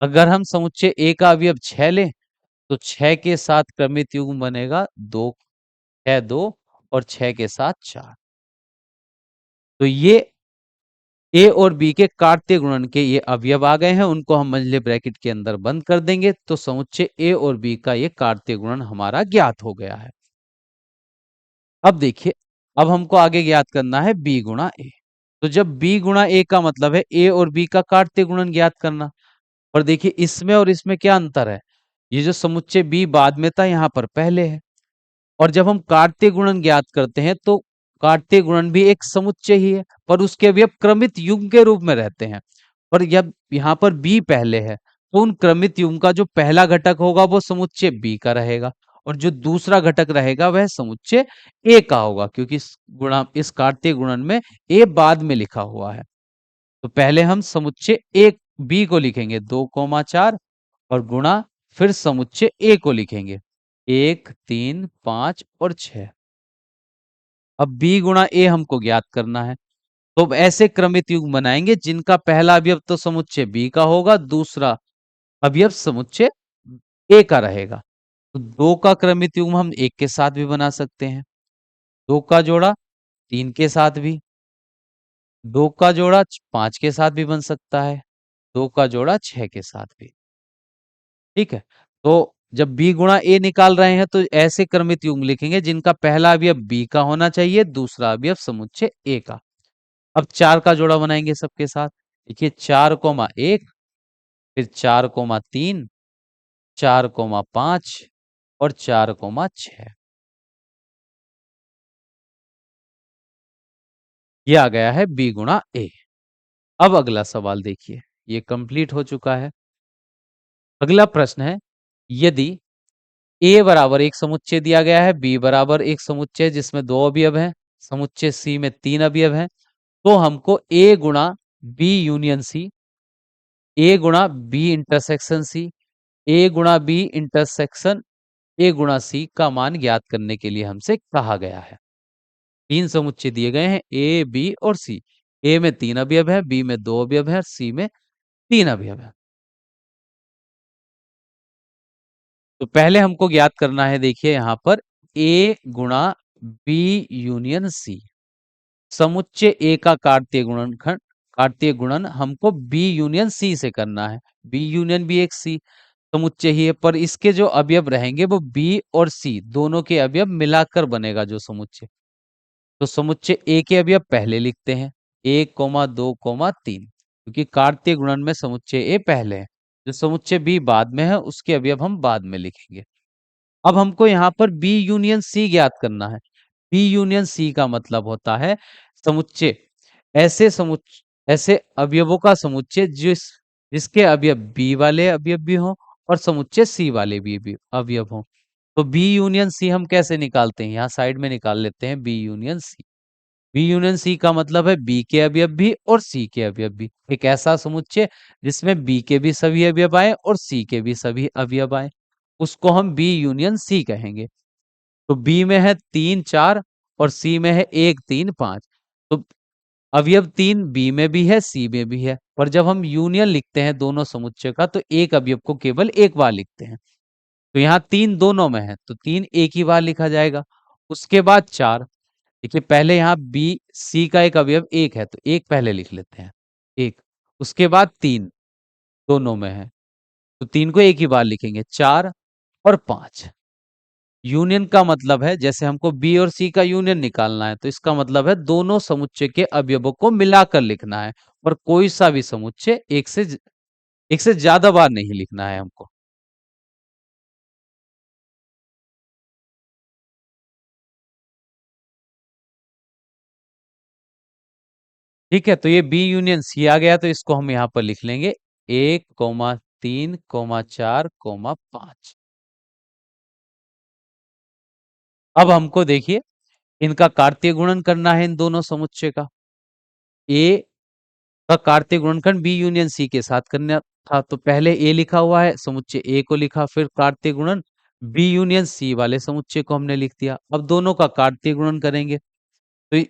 अगर हम समुच्चय ए का अवयव 6 लें तो 6 के साथ क्रमित युग्म बनेगा 2, 6 2 और 6 के साथ 4। तो ये ए और बी के काट्य गुणन के ये अवयव आ गए हैं, उनको हम मंझले ब्रैकेट के अंदर बंद कर देंगे तो समुच्चय ए और बी का ये काट्य गुणन हमारा ज्ञात हो गया है। अब देखिए, अब हमको आगे ज्ञात करना है बी गुणा ए। तो जब बी गुणा ए का मतलब है ए और बी का काट्य गुणन ज्ञात करना। और देखिए इसमें और इसमें क्या अंतर है, ये जो समुच्चय बी बाद में था यहाँ पर पहले है। और जब हम कार्तीय गुणन ज्ञात करते हैं तो कार्तीय गुणन भी एक समुच्चय ही है पर उसके अवयव क्रमित युग्म के रूप में रहते हैं। और जब यहाँ पर बी पहले है तो उन क्रमित युग्म का जो पहला घटक होगा वो समुच्चय बी का रहेगा और जो दूसरा घटक रहेगा वह समुच्चय ए का होगा, क्योंकि इस कार्तीय गुणन में ए बाद में लिखा हुआ है। तो पहले हम समुच्चय ए बी को लिखेंगे 2,4 और गुणा फिर समुच्चय ए को लिखेंगे 1 3 5 और 6। अब बी गुणा ए हमको ज्ञात करना है तो अब ऐसे क्रमित युग्म बनाएंगे जिनका पहला अवयव तो समुच्चय बी का होगा, दूसरा अवयव समुच्चय ए का रहेगा। तो 2 का क्रमित युग्म हम 1 के साथ भी बना सकते हैं, 2 का जोड़ा 3 के साथ भी, 2 का जोड़ा 5 के साथ भी बन सकता है, 2 का जोड़ा 6 के साथ भी। ठीक है, तो जब b गुणा a निकाल रहे हैं तो ऐसे क्रमित युग्म लिखेंगे जिनका पहला अवयव b का होना चाहिए, दूसरा अवयव समुच्चय a का। अब 4 का जोड़ा बनाएंगे सबके साथ। देखिए 4,1 फिर 4,3 4,5 और 4,6 ये आ गया है b गुणा a। अब अगला सवाल देखिए, ये कंप्लीट हो चुका है। अगला प्रश्न है, यदि ए बराबर एक समुच्चय दिया गया है, बी बराबर एक समुच्चय जिसमें 2 अवयव हैं, समुच्चय सी में 3 अवयव हैं, तो हमको ए गुणा बी यूनियन सी, ए गुणा बी इंटरसेक्शन सी, ए गुणा बी इंटरसेक्शन ए गुणा सी का मान ज्ञात करने के लिए हमसे कहा गया है। 3 समुच्चय दिए गए हैं ए बी और सी। ए में 3 अवयव है, बी में 2 अवयव है और सी में 3 अवयव है। तो पहले हमको ज्ञात करना है, देखिए यहां पर ए गुणा बी यूनियन सी, समुच्चय ए का कार्तीय गुणनखंड कार्तीय गुणन हमको बी यूनियन सी से करना है। बी यूनियन भी एक सी समुच्चय ही है पर इसके जो अवयव रहेंगे वो बी और सी दोनों के अवयव मिलाकर बनेगा जो समुच्चय। तो समुच्चय ए के अवयव पहले लिखते हैं 1,2,3, क्योंकि कार्तीय गुणन में समुच्चय ए पहले है, जो समुच्चय बी बाद में है उसके अवयव हम बाद में लिखेंगे। अब हमको यहाँ पर बी यूनियन सी ज्ञात करना है। बी यूनियन सी का मतलब होता है समुच्चय ऐसे अवयवों का समुच्चय जिसके अवयव बी वाले अवयव भी हों और समुच्चय सी वाले भी अवयव हों। तो बी यूनियन सी हम कैसे निकालते हैं, यहाँ साइड में निकाल लेते हैं B union C. B union C का मतलब है बी के अवयव भी और सी के अवयव भी, एक ऐसा समुच्चय जिसमें बी के भी सभी अवयव आए और सी के भी सभी अवयव आए, उसको हम बी यूनियन सी कहेंगे। तो बी में है 3 4 और सी में है 1 3 5। तो अवयव 3 बी में भी है सी में भी है, पर जब हम यूनियन लिखते हैं दोनों समुच्चय का तो एक अवयव को केवल एक बार लिखते हैं। तो यहाँ 3 दोनों में है तो 3 एक ही बार लिखा जाएगा। उसके बाद 4, देखिए पहले यहाँ बी सी का एक अवयव एक है तो एक पहले लिख लेते हैं, एक। उसके बाद 3 दोनों में है तो 3 को एक ही बार लिखेंगे, 4 और 5। यूनियन का मतलब है जैसे हमको बी और सी का यूनियन निकालना है तो इसका मतलब है दोनों समुच्चय के अवयवों को मिलाकर लिखना है और कोई सा भी समुच्चय एक से ज्यादा बार नहीं लिखना है हमको। ठीक है, तो ये बी यूनियन सी आ गया तो इसको हम यहाँ पर लिख लेंगे 1,3,4,5। अब हमको देखिए इनका कार्तीय गुणन करना है इन दोनों समुच्चय का। ए का कार्तीय गुणनखंड बी यूनियन सी के साथ करना था, तो पहले ए लिखा हुआ है, समुच्चय ए को लिखा, फिर कार्तीय गुणन बी यूनियन सी वाले समुच्चय को हमने लिख दिया। अब दोनों का कार्तीय गुणन करेंगे, तो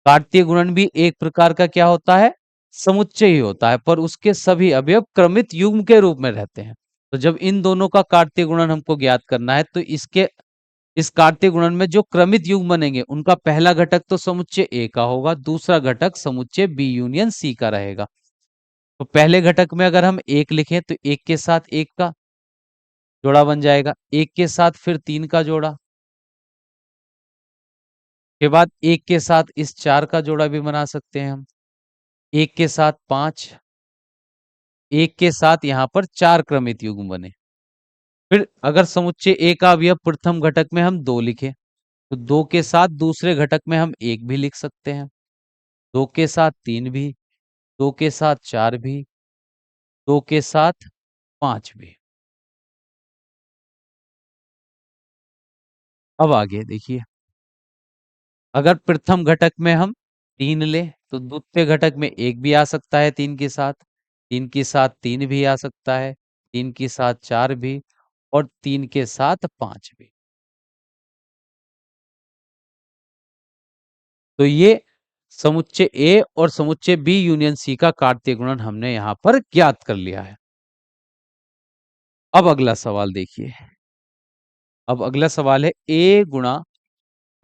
कार्तीय गुणन भी एक प्रकार का क्या होता है, समुच्चय ही होता है, पर उसके सभी अवयव क्रमित युग्म के रूप में रहते हैं। तो जब इन दोनों का कार्तीय गुणन हमको ज्ञात करना है, तो इसके इस कार्तीय गुणन में जो क्रमित युग्म बनेंगे उनका पहला घटक तो समुच्चय ए का होगा, दूसरा घटक समुच्चय बी यूनियन सी का रहेगा। तो पहले घटक में अगर हम एक लिखें तो एक के साथ एक का जोड़ा बन जाएगा, एक के साथ फिर तीन का जोड़ा, के बाद एक के साथ इस चार का जोड़ा भी बना सकते हैं हम, एक के साथ पांच, एक के साथ यहाँ पर चार क्रमित युग्म बने। फिर अगर समुच्चय ए का अवयव प्रथम घटक में हम दो लिखें, तो दो के साथ दूसरे घटक में हम एक भी लिख सकते हैं, दो के साथ तीन भी, दो के साथ चार भी, दो के साथ पांच भी। अब आगे देखिए, अगर प्रथम घटक में हम तीन ले, तो द्वितीय घटक में एक भी आ सकता है तीन के साथ, तीन के साथ तीन भी आ सकता है, तीन के साथ चार भी, और तीन के साथ पांच भी। तो ये समुच्चय ए और समुच्चय बी यूनियन सी का कार्तीय गुणन हमने यहां पर ज्ञात कर लिया है। अब अगला सवाल देखिए, अब अगला सवाल है ए गुणा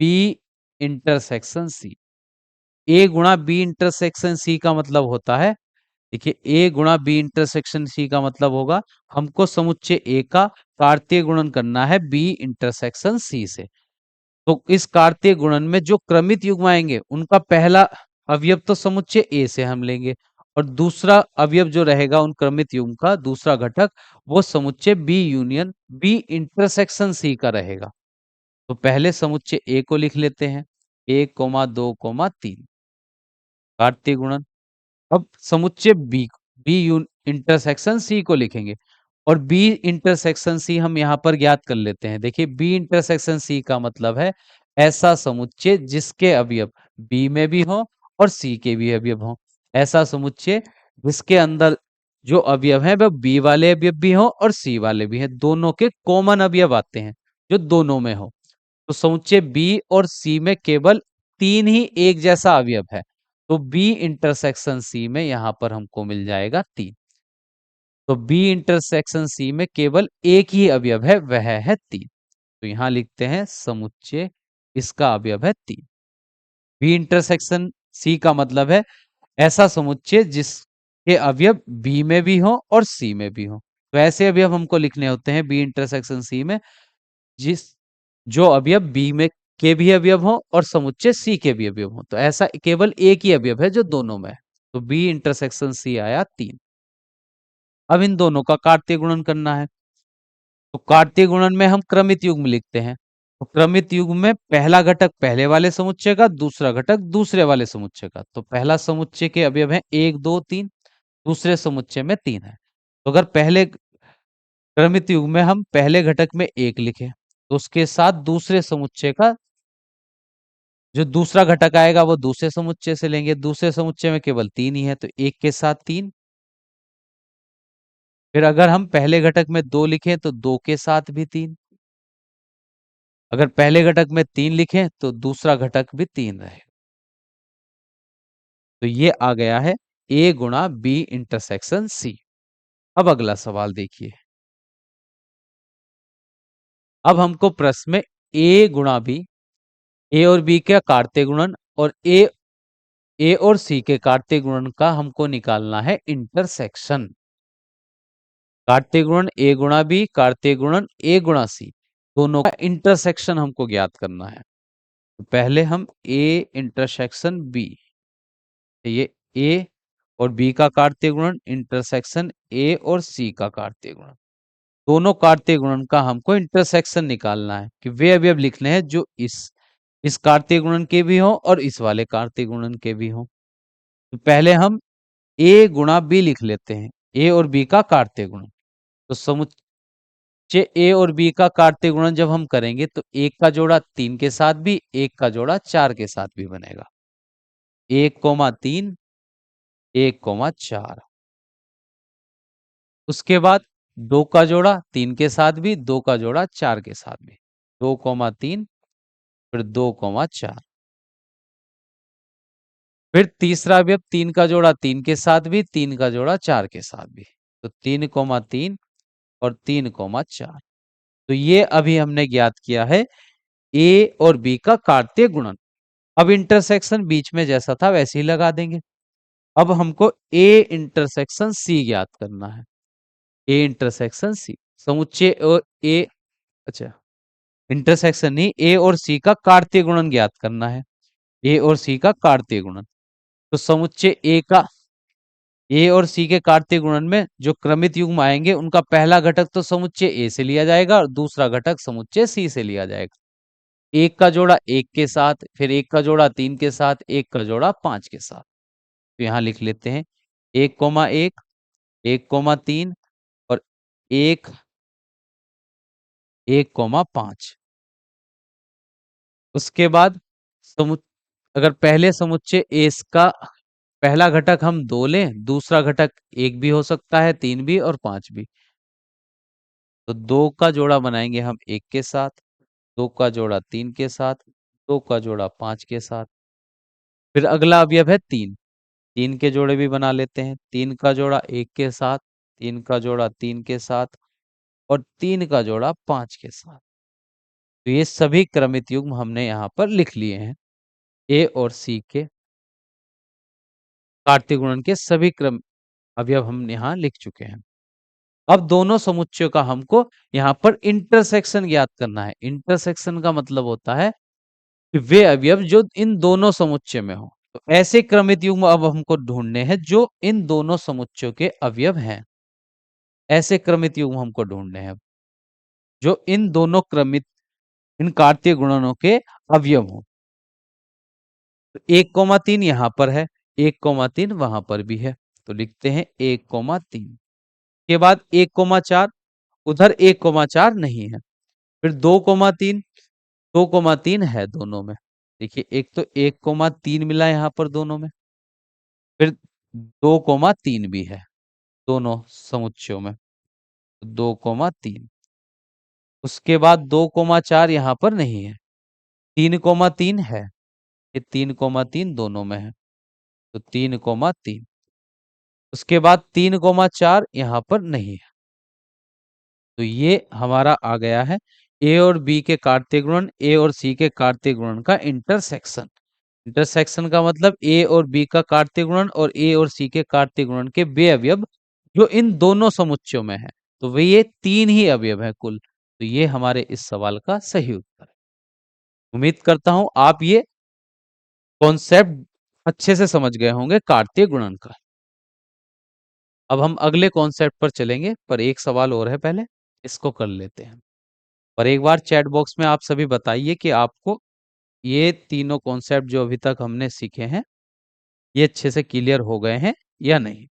बी इंटरसेक्शन सी। ए गुणा बी इंटरसेक्शन सी का मतलब होता है, देखिए ए गुणा बी इंटरसेक्शन सी का मतलब होगा हमको समुच्चय ए का कार्तीय गुणन करना है बी इंटरसेक्शन सी से। तो इस कार्तीय गुणन में जो क्रमित युग्म आएंगे उनका पहला अवयव तो समुच्चय ए से हम लेंगे, और दूसरा अवयव जो रहेगा उन क्रमित युग्म का दूसरा घटक वो समुच्चय B union B intersection C का रहेगा। तो पहले समुच्चय ए को लिख लेते हैं, 1,2,3 कार्तीय गुणन। अब समुच्चय बी बी इंटरसेक्शन सी को लिखेंगे, और बी इंटरसेक्शन सी हम यहां पर ज्ञात कर लेते हैं। देखिए बी इंटरसेक्शन सी का मतलब है ऐसा समुच्चय जिसके अवयव बी में भी हो और सी के भी अवयव हो, ऐसा समुच्चय जिसके अंदर जो अवयव है वह बी वाले अवयव भी हो और सी वाले भी हैं, दोनों के कॉमन अवयव आते हैं जो दोनों में हो। तो समुच्चय बी और सी में केवल तीन ही एक जैसा अवयव है, तो बी इंटरसेक्शन सी में यहां पर हमको मिल जाएगा तीन। तो बी इंटरसेक्शन सी में केवल एक ही अवयव है, वह है तीन। तो यहां लिखते हैं समुच्चय इसका अवयव है तीन। बी इंटरसेक्शन सी का मतलब है ऐसा समुच्चय जिसके अवयव बी में भी हो और सी में भी हो। तो ऐसे अवयव हमको लिखने होते हैं बी इंटरसेक्शन सी में जिस जो अवयव बी में के भी अवयव हो और समुच्चय सी के भी अवयव हो। तो ऐसा केवल एक ही अवयव है जो दोनों में है, तो बी इंटरसेक्शन सी आया तीन। अब इन दोनों का कार्तीय गुणन करना है, तो कार्तीय गुणन में हम क्रमित युग्म लिखते हैं। तो क्रमित युग्म में पहला घटक पहले वाले समुच्चय का, दूसरा घटक दूसरे वाले समुच्चय का। तो पहला समुच्चय के अवयव है एक दो तीन, दूसरे समुच्चय में तीन है। तो अगर पहले क्रमित युग्म में हम पहले घटक में एक लिखें, तो उसके साथ दूसरे समुच्चय का जो दूसरा घटक आएगा वो दूसरे समुच्चय से लेंगे, दूसरे समुच्चय में केवल तीन ही है, तो एक के साथ तीन। फिर अगर हम पहले घटक में दो लिखें तो दो के साथ भी तीन। अगर पहले घटक में तीन लिखें तो दूसरा घटक भी तीन रहे। तो ये आ गया है ए गुणा बी इंटरसेक्शन सी। अब अगला सवाल देखिए, अब हमको प्रश्न में ए गुणा बी, ए और बी का कार्तीय गुणन और ए और सी के कार्तीय गुणन का हमको निकालना है इंटरसेक्शन। कार्तीय गुणन ए गुणा बी, कार्तीय गुणन ए गुणा सी, दोनों का इंटरसेक्शन हमको ज्ञात करना है। तो पहले हम ए इंटरसेक्शन बी, ये ए और बी का कार्तीय गुणन इंटरसेक्शन ए और सी का कार्तीय गुणन, दोनों कार्तीय गुणन का हमको इंटरसेक्शन निकालना है कि वे अवयव लिखने हैं जो इस कार्तीय गुणन के भी हो और इस वाले कार्तीय गुणन के भी हो। तो पहले हम ए गुणा बी लिख लेते हैं, ए और बी का कार्तीय गुणन। तो समुच्चय ए और बी का कार्तीय गुणन जब हम करेंगे तो एक का जोड़ा तीन के साथ भी, एक का जोड़ा चार के साथ भी बनेगा। 1,3 1,4। उसके बाद 2 का जोड़ा 3 के साथ भी, 2 का जोड़ा 4 के साथ भी, 2,3, फिर 2,4। फिर तीसरा अवयव 3 का जोड़ा 3 के साथ भी, 3 का जोड़ा 4 के साथ भी, तो 3,3 और 3,4। तो ये अभी हमने ज्ञात किया है ए और बी का कार्तीय गुणन। अब इंटरसेक्शन बीच में जैसा था वैसे ही लगा देंगे। अब हमको ए इंटरसेक्शन सी ज्ञात करना है। ए इंटरसेक्शन सी समुच्चय और ए, अच्छा, इंटरसेक्शन नहीं, ए और सी का कार्तीय गुणन ज्ञात करना है। ए और सी का कार्तीय गुणन, तो समुच्चय ए का, ए और सी के कार्तीय गुणन में जो क्रमित युग्म आएंगे उनका पहला घटक तो समुच्चय ए से लिया जाएगा और दूसरा घटक समुच्चय सी से लिया जाएगा। एक का जोड़ा एक के साथ, फिर एक का जोड़ा 3 के साथ, एक का जोड़ा 5 के साथ। तो यहां लिख लेते हैं 1,1, 1,3 और 1,5। उसके बाद समु अगर पहले समुच्चय ए का पहला घटक हम 2 लें, दूसरा घटक 1 भी हो सकता है, 3 भी और 5 भी। तो 2 का जोड़ा बनाएंगे हम 1 के साथ, 2 का जोड़ा 3 के साथ, 2 का जोड़ा 5 के साथ। फिर अगला अवयव है 3, 3 के जोड़े भी बना लेते हैं। 3 का जोड़ा 1 के साथ, 3 का जोड़ा 3 के साथ और 3 का जोड़ा 5 के साथ। तो ये सभी क्रमित युग्म हमने यहाँ पर लिख लिए हैं। ए और सी के कार्तीय गुणन के सभी क्रम अवयव हम यहाँ लिख चुके हैं। अब दोनों समुच्चयों का हमको यहाँ पर इंटरसेक्शन ज्ञात करना है। इंटरसेक्शन का मतलब होता है कि वे अवयव जो इन दोनों समुच्चय में हो। तो ऐसे क्रमित युग्म अब हमको ढूंढने हैं जो इन दोनों समुच्चयों के अवयव हैं। ऐसे क्रमित युग्म हमको ढूंढने हैं जो इन दोनों क्रमित, इन कार्तीय गुणनों के अवयव हो। तो 1,3 यहाँ पर है, 1,3 वहां पर भी है, तो लिखते हैं 1,3। के बाद 1,4, उधर 1,4 नहीं है। फिर 2,3, 2,3 है दोनों में। देखिए एक तो 1,3 मिला यहाँ पर दोनों में, फिर 2,3 भी है दोनों समुच्चयों में, 2,3। उसके बाद 2,4 यहाँ पर नहीं है, 3,3 है, ये 3,3 दोनों में है, तो 3,3। उसके बाद 3,4 यहाँ पर नहीं है, तो ये हमारा आ गया है ए और बी के कार्तीय गुणन, ए और सी के कार्तीय गुणन का इंटरसेक्शन। इंटरसेक्शन का मतलब ए और बी का कार्तीय गुणन और ए और सी के कार्तीय गुणन के वे अवयव जो इन दोनों समुच्चयों में है। तो वे ये 3 ही अवयव है कुल। तो ये हमारे इस सवाल का सही उत्तर है। उम्मीद करता हूं आप ये कॉन्सेप्ट अच्छे से समझ गए होंगे कार्तीय गुणन का। अब हम अगले कॉन्सेप्ट पर चलेंगे, पर एक सवाल और है, पहले इसको कर लेते हैं। और एक बार चैट बॉक्स में आप सभी बताइए कि आपको ये तीनों कॉन्सेप्ट जो अभी तक हमने सीखे हैं ये अच्छे से क्लियर हो गए हैं या नहीं।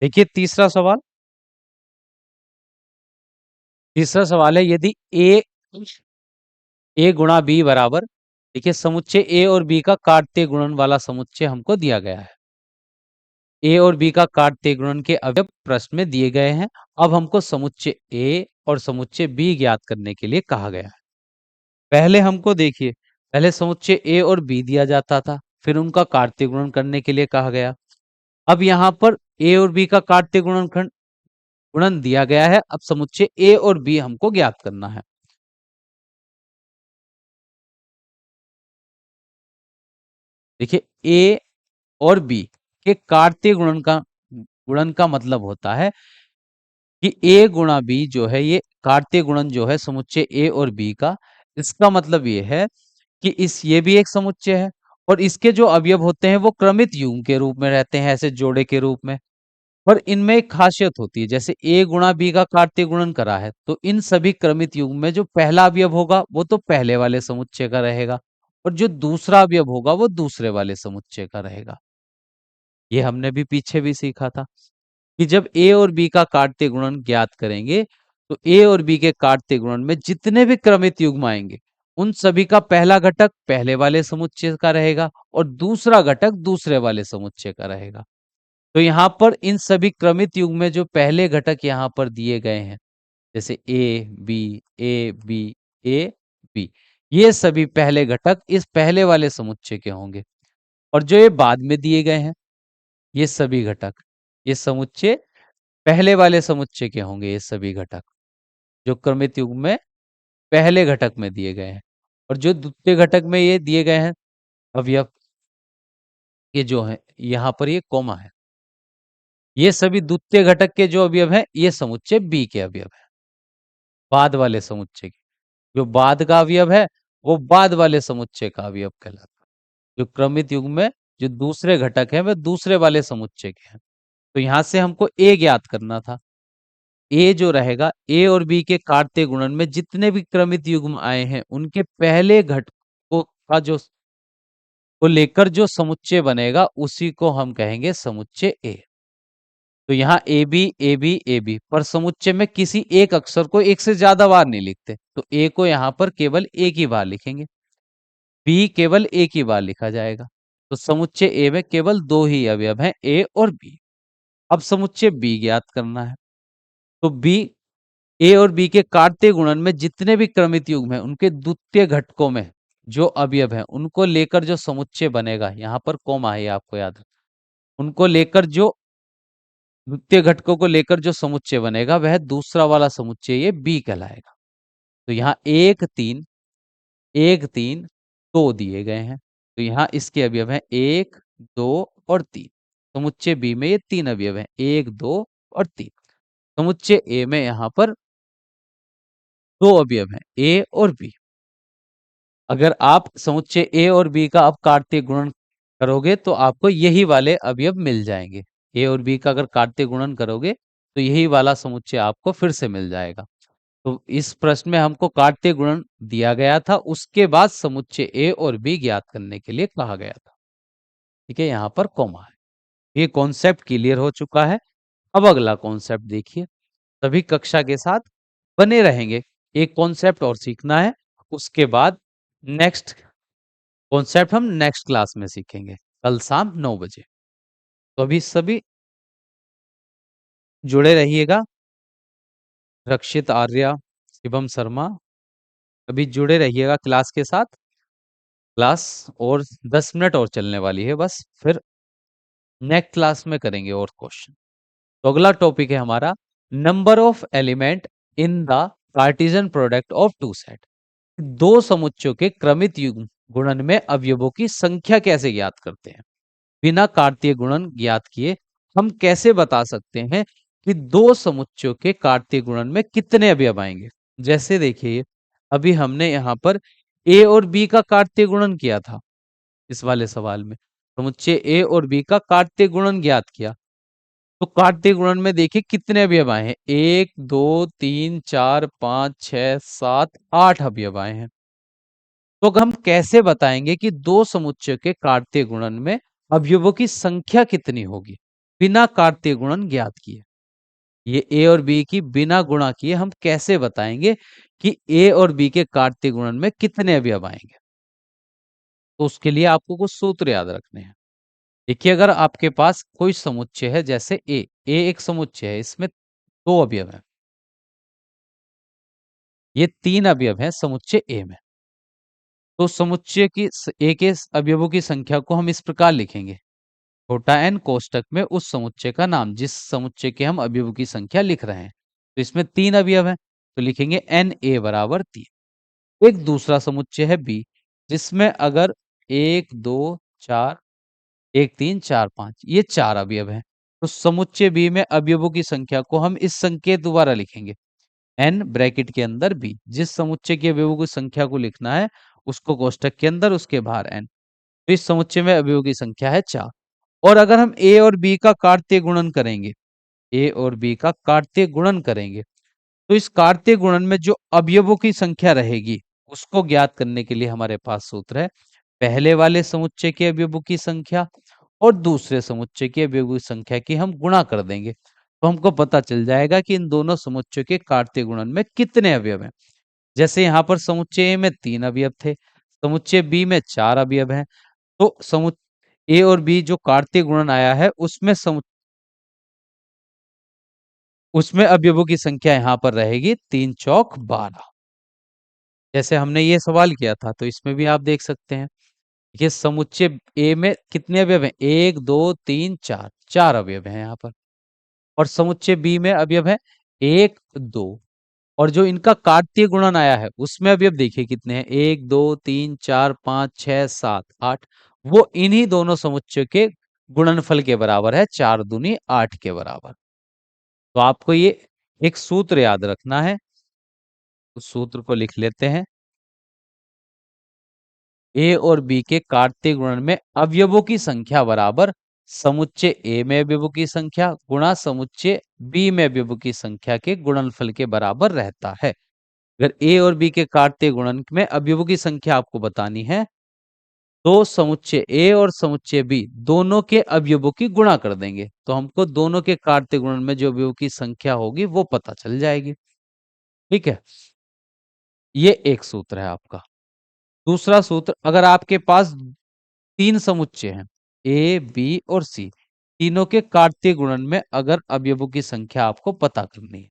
देखिए तीसरा सवाल है, यदि ए गुणा बी बराबर, देखिए समुच्चय ए और बी का कार्तीय गुणन वाला समुच्चय हमको दिया गया है। ए और बी का कार्तीय गुणन के अवयव प्रश्न में दिए गए हैं। अब हमको समुच्चय ए और समुच्चय बी ज्ञात करने के लिए कहा गया है। पहले हमको देखिए, पहले समुच्चय ए और बी दिया जाता था, फिर उनका कार्तीय गुणन करने के लिए कहा गया। अब यहाँ पर ए और बी का कार्तीय गुणन दिया गया है। अब समुच्चय ए और बी हमको ज्ञात करना है। देखिए ए और बी के कार्तीय गुणन का मतलब होता है कि ए गुणा बी जो है, ये कार्तीय गुणन जो है समुच्चय ए और बी का, इसका मतलब ये है कि इस ये भी एक समुच्चय है और इसके जो अवयव होते हैं वो क्रमित युग्म के रूप में रहते हैं, ऐसे जोड़े के रूप में। पर इनमें एक खासियत होती है, जैसे ए गुणा बी का कार्तीय गुणन करा है तो इन सभी क्रमित युग्म में जो पहला अवयव होगा वो तो पहले वाले समुच्चय का रहेगा और जो दूसरा अवयव होगा वो दूसरे वाले समुच्चय का रहेगा। ये हमने भी पीछे भी सीखा था कि जब ए और बी का काट्य गुणन ज्ञात करेंगे तो ए और बी के काट्य गुणन में जितने भी क्रमित युग्म आएंगे उन सभी का पहला घटक पहले वाले समुच्चय का रहेगा और दूसरा घटक दूसरे वाले समुच्चय का रहेगा। तो यहाँ पर इन सभी क्रमित युग्म में जो पहले घटक यहाँ पर दिए गए हैं जैसे ए बी ए बी, ये सभी पहले घटक इस पहले वाले समुच्चय के होंगे और जो ये बाद में दिए गए हैं ये सभी घटक ये समुच्चय पहले वाले समुच्चय के होंगे। ये सभी घटक जो क्रमित युग्म में पहले घटक में दिए गए हैं और जो द्वितीय घटक में ये दिए गए हैं अवयव, ये जो है यहाँ पर ये कोमा है, ये सभी द्वितीय घटक के जो अवयव हैं ये समुच्चय बी के अवयव है, बाद वाले समुच्चय के। जो बाद का अवयव है वो बाद वाले समुच्चय का अवयव कहलाता है। जो क्रमित युग्म में जो दूसरे घटक हैं वे दूसरे वाले समुच्चय के हैं। तो यहां से हमको ए ज्ञात करना था। ए जो रहेगा ए और बी के काट्य गुणन में जितने भी क्रमित युग्म आए हैं उनके पहले घटकों का जो को लेकर जो समुच्चय बनेगा उसी को हम कहेंगे समुच्चय ए। तो यहाँ ए बी पर समुच्चय में किसी एक अक्षर को एक से ज्यादा बार नहीं लिखते, तो ए को यहाँ पर केवल एक ही बार लिखेंगे, बी केवल एक ही बार लिखा जाएगा। तो समुच्चय ए में केवल दो ही अवयव हैं ए और बी। अब समुच्चय बी ज्ञात करना है। तो बी ए और बी के काट्य गुणन में जितने भी क्रमित युग्म हैं उनके द्वितीय घटकों में जो अवयव हैं उनको लेकर जो समुच्चय बनेगा, यहाँ पर कोमा है आपको याद रखना, उनको लेकर जो द्वितीय घटकों को लेकर जो समुच्चय बनेगा वह दूसरा वाला समुच्चय ये बी कहलाएगा। तो यहाँ एक तीन दो दिए गए हैं, तो यहाँ इसके अवयव हैं एक दो और तीन। समुच्चय बी में ये तीन अवयव हैं एक दो और तीन। समुच्चय ए में यहाँ पर दो अवयव हैं ए और बी। अगर आप समुच्चय ए और बी का अब काट्य गुणन करोगे तो आपको यही वाले अवयव मिल जाएंगे। ए और बी का अगर काट्य गुणन करोगे तो यही वाला समुच्चय आपको फिर से मिल जाएगा। तो इस प्रश्न में हमको काट्य गुणन दिया गया था, उसके बाद समुच्चय ए और बी ज्ञात करने के लिए कहा गया था। ठीक है, यहाँ पर कॉमा है। ये कॉन्सेप्ट क्लियर हो चुका है। अब अगला कॉन्सेप्ट देखिए, सभी कक्षा के साथ बने रहेंगे। एक कॉन्सेप्ट और सीखना है, उसके बाद नेक्स्ट कॉन्सेप्ट हम नेक्स्ट क्लास में सीखेंगे कल शाम 9 बजे। तो अभी सभी जुड़े रहिएगा। रक्षित आर्या, शिवम शर्मा, अभी जुड़े रहिएगा क्लास के साथ। क्लास और 10 मिनट और चलने वाली है बस, फिर नेक्स्ट क्लास में करेंगे और क्वेश्चन। तो अगला टॉपिक है हमारा number of element in the Cartesian product of two set. दो समुच्चयों के क्रमित युग्म गुणन में अवयवों की संख्या कैसे ज्ञात करते हैं। बिना कार्तीय गुणन ज्ञात किए हम कैसे बता सकते हैं कि दो समुच्चयों के कार्तीय गुणन में कितने अवयव आएंगे। जैसे देखिए अभी हमने यहाँ पर ए और बी का कार्तीय गुणन किया था। इस वाले सवाल में समुच्चय ए और बी का कार्तीय गुणन ज्ञात किया, तो कार्तीय गुणन में देखिए कितने अवयव आए हैं, एक दो तीन चार पांच छह सात आठ अवयव आए हैं। तो हम कैसे बताएंगे कि दो समुच्चय के कार्तीय गुणन में अवयवों की संख्या कितनी होगी बिना कार्तीय गुणन ज्ञात किए। ये ए और बी की बिना गुणा किए हम कैसे बताएंगे कि ए और बी के कार्तीय गुणन में कितने अवयव आएंगे। तो उसके लिए आपको कुछ सूत्र याद रखने हैं। देखिए अगर आपके पास कोई समुच्चय है जैसे ए एक समुच्चय है, इसमें दो अवयव है, ये तीन अवयव है समुच्चय ए में। तो समुच्चय की ए के अवयवों की संख्या को हम इस प्रकार लिखेंगे, छोटा एन कोष्टक में उस समुच्चय का नाम जिस समुच्चय के हम अवयवों की संख्या लिख रहे हैं। तो इसमें तीन अवयव हैं तो लिखेंगे एन ए बराबर तीन। एक दूसरा समुच्चय है बी जिसमें अगर एक दो चार एक तीन चार पांच ये चार अवयव हैं, तो समुच्चय बी में अवयवों की संख्या को हम इस संकेत द्वारा लिखेंगे एन ब्रैकेट के अंदर बी। जिस समुच्चय के अवयवों की संख्या को लिखना है उसको कोष्टक के अंदर उसके बाहर एन। तो इस समुच्चय में अवयवों की संख्या है चार। और अगर हम ए और बी का कार्तीय गुणन करेंगे, ए और बी का कार्तीय गुणन करेंगे तो इस कार्तीय गुणन में जो अवयवों की संख्या रहेगी उसको ज्ञात करने के लिए हमारे पास सूत्र है पहले वाले समुच्चय के अवयवों की संख्या और दूसरे समुच्चय की अवयवी संख्या की हम गुणा कर देंगे, तो हमको पता चल जाएगा कि इन दोनों समुच्चयों के काट्य गुणन में कितने अवयव हैं। जैसे यहाँ पर समुच्चय ए में 3 अवयव थे, समुच्चय बी में 4 अवयव हैं, तो समु ए और बी जो कार्तीय गुणन आया है उसमें अवयवों की संख्या यहाँ पर रहेगी 3 चौक 12। जैसे हमने ये सवाल किया था तो इसमें भी आप देख सकते हैं, ये समुच्चय ए में कितने अवयव हैं, 1 2 3 4, 4 अवयव हैं यहाँ पर। और समुच्चय बी में अवयव है 1 2, और जो इनका कार्तीय गुणन आया है उसमें अवयव देखिए कितने हैं, 1 2 3 4 5 6 7 8, वो इन्हीं दोनों समुच्चय के गुणनफल के बराबर है, 4 दूनी 8 के बराबर। तो आपको ये एक सूत्र याद रखना है, उस सूत्र को लिख लेते हैं। ए और बी के कार्तीय गुणन में अवयवों की संख्या बराबर समुच्चय ए में अवयवों की संख्या गुणा समुच्चय बी में अवयवों की संख्या के गुणनफल के बराबर रहता है। अगर ए और बी के कार्तीय गुणन में अवयवों की संख्या आपको बतानी है, तो समुच्चय ए और समुच्चय बी दोनों के अवयवों की गुणा कर देंगे, तो हमको दोनों के कार्तीय गुणन में जो अवयवों की संख्या होगी वो पता चल जाएगी। ठीक है, ये एक सूत्र है आपका। दूसरा सूत्र, अगर आपके पास 3 समुच्चय हैं, ए बी और सी, तीनों के कार्तीय गुणन में अगर अवयवों की संख्या आपको पता करनी है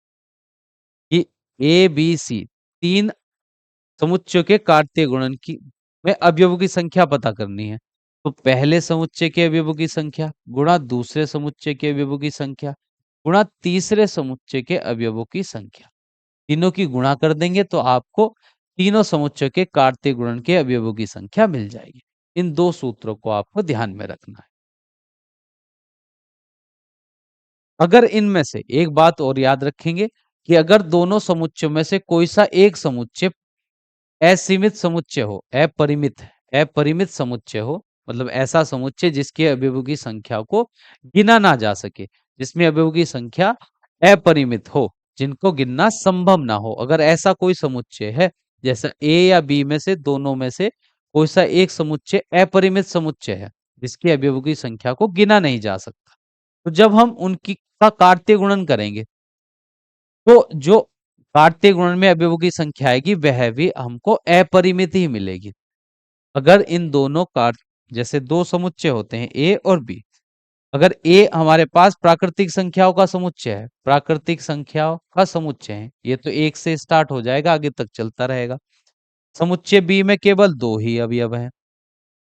कि ए बी सी तीन समुच्चयों के कार्तीय गुणन की में अवयवों की संख्या पता करनी है, तो पहले समुच्चय के अवयवों की संख्या गुणा दूसरे समुच्चय के अवयवों की संख्या गुणा तीसरे समुच्चय के अवयवों की संख्या, तीनों की गुणा कर देंगे तो आपको तीनों समुच्चय के कार्तीय गुणन के अवयवों की संख्या मिल जाएगी। इन दो सूत्रों को आपको ध्यान में रखना है। अगर इनमें से एक बात और याद रखेंगे कि अगर दोनों समुच्चयों में से कोई सा एक समुच्चय असीमित समुच्चय हो, अपरिमित समुच्चय हो, मतलब ऐसा समुच्चय जिसके अवयवों की संख्या को गिना ना जा सके, जिसमें अवयवों की संख्या अपरिमित हो, जिनको गिनना संभव ना हो, अगर ऐसा कोई समुच्चय है, जैसा ए या बी में से दोनों में से कोई सा एक समुच्चय अपरिमित समुच्चय है जिसके अवयवों की संख्या को गिना नहीं जा सकता, तो जब हम उनकी का कार्तीय गुणन करेंगे तो जो कार्तीय गुणन में अवयवों की संख्या आएगी वह भी हमको अपरिमित ही मिलेगी। अगर इन दोनों कार जैसे दो समुच्चय होते हैं ए और बी, अगर ए हमारे पास प्राकृतिक संख्याओं का समुच्चय है, प्राकृतिक संख्याओं का समुच्चय है, ये तो एक से स्टार्ट हो जाएगा आगे तक चलता रहेगा। समुच्चय बी में केवल दो ही अवयव हैं,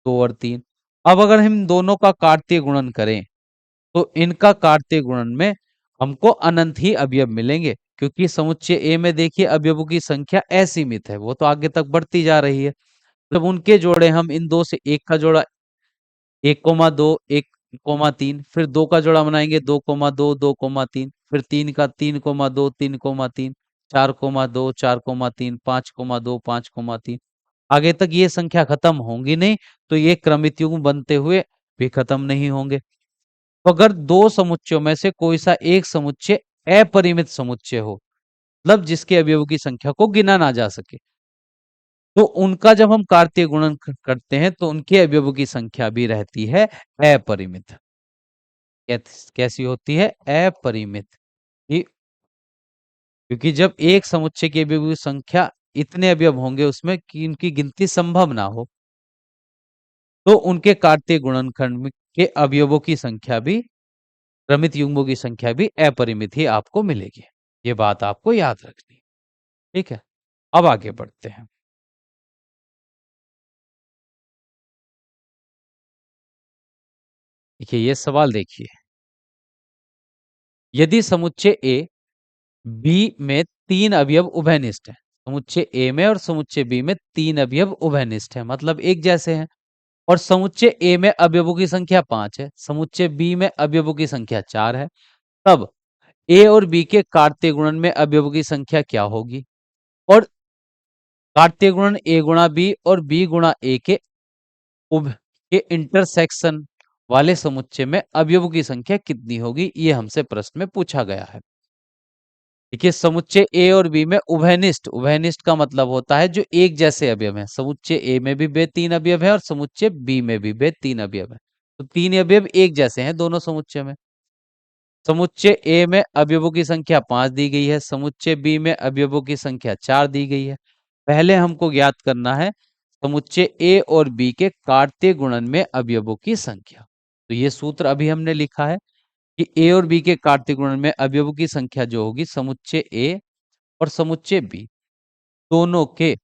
2 और 3। अब अगर हम दोनों का कार्तीय गुणन करें तो इनका कार्तीय गुणन में हमको अनंत ही अवयव मिलेंगे, क्योंकि समुच्चय ए में देखिए अवयवों की संख्या असीमित है, वो तो आगे तक बढ़ती जा रही है। जब उनके जोड़े हम इन दो से एक का जोड़ा 1,2 1,3, फिर दो का जोड़ा बनाएंगे 2,2 2,3, फिर तीन का 3,2 3,3, 4,2 4,3, 5,2 5,3, आगे तक ये संख्या खत्म होंगी नहीं, तो ये क्रमित युग्म बनते हुए भी खत्म नहीं होंगे। तो अगर दो समुच्चयों में से कोई सा एक समुच्चय अपरिमित समुच्चय हो, मतलब जिसके अवयवों की संख्या को गिना ना जा सके, तो उनका जब हम कार्तीय गुणन करते हैं तो उनके अवयवों की संख्या भी रहती है अपरिमित। कैसी होती है? अपरिमित। ये क्योंकि जब एक समुच्चय के अवयवों की संख्या इतने अवयव होंगे उसमें कि इनकी गिनती संभव ना हो, तो उनके कार्तीय गुणनखंड के अवयवों की संख्या भी, क्रमित युग्मों की संख्या भी अपरिमित ही आपको मिलेगी। ये बात आपको याद रखनी है। ठीक है, अब आगे बढ़ते हैं। देखिए ये सवाल देखिए, यदि समुच्चय ए बी में 3 अवयव उभयनिष्ठ है, समुच्चय ए में और समुच्चय बी में 3 अवयव उभयनिष्ठ है, मतलब एक जैसे हैं, और समुच्चय ए में अवयवों की संख्या 5 है, समुच्चय बी में अवयवों की संख्या 4 है, तब ए और बी के कार्तीय गुणन में अवयवों की संख्या क्या होगी? और कार्तीय गुणन ए गुणा बी और बी गुणा ए के उभ के इंटरसेक्शन वाले समुच्चय में अवयवों की संख्या कितनी होगी, ये हमसे प्रश्न में पूछा गया है। देखिए समुच्चय ए और बी में उभयनिष्ठ, उभयनिष्ठ का मतलब होता है जो एक जैसे अवयव हैं, समुच्चय ए में भी वे 3 अवयव है और समुच्चय बी में भी वे 3 अवयव है, तो तीन अवयव एक जैसे हैं दोनों समुच्चय में। समुच्चय ए में अवयवों की संख्या 5 दी गई है, समुच्चय बी में अवयवों की संख्या 4 दी गई है। पहले हमको ज्ञात करना है समुच्चय ए और बी के काट्य गुणन में अवयवों की संख्या। तो ये सूत्र अभी हमने लिखा है कि ए और बी के काट्य गुणन में अवयवों की संख्या जो होगी समुच्चय ए और समुच्चय बी दोनों के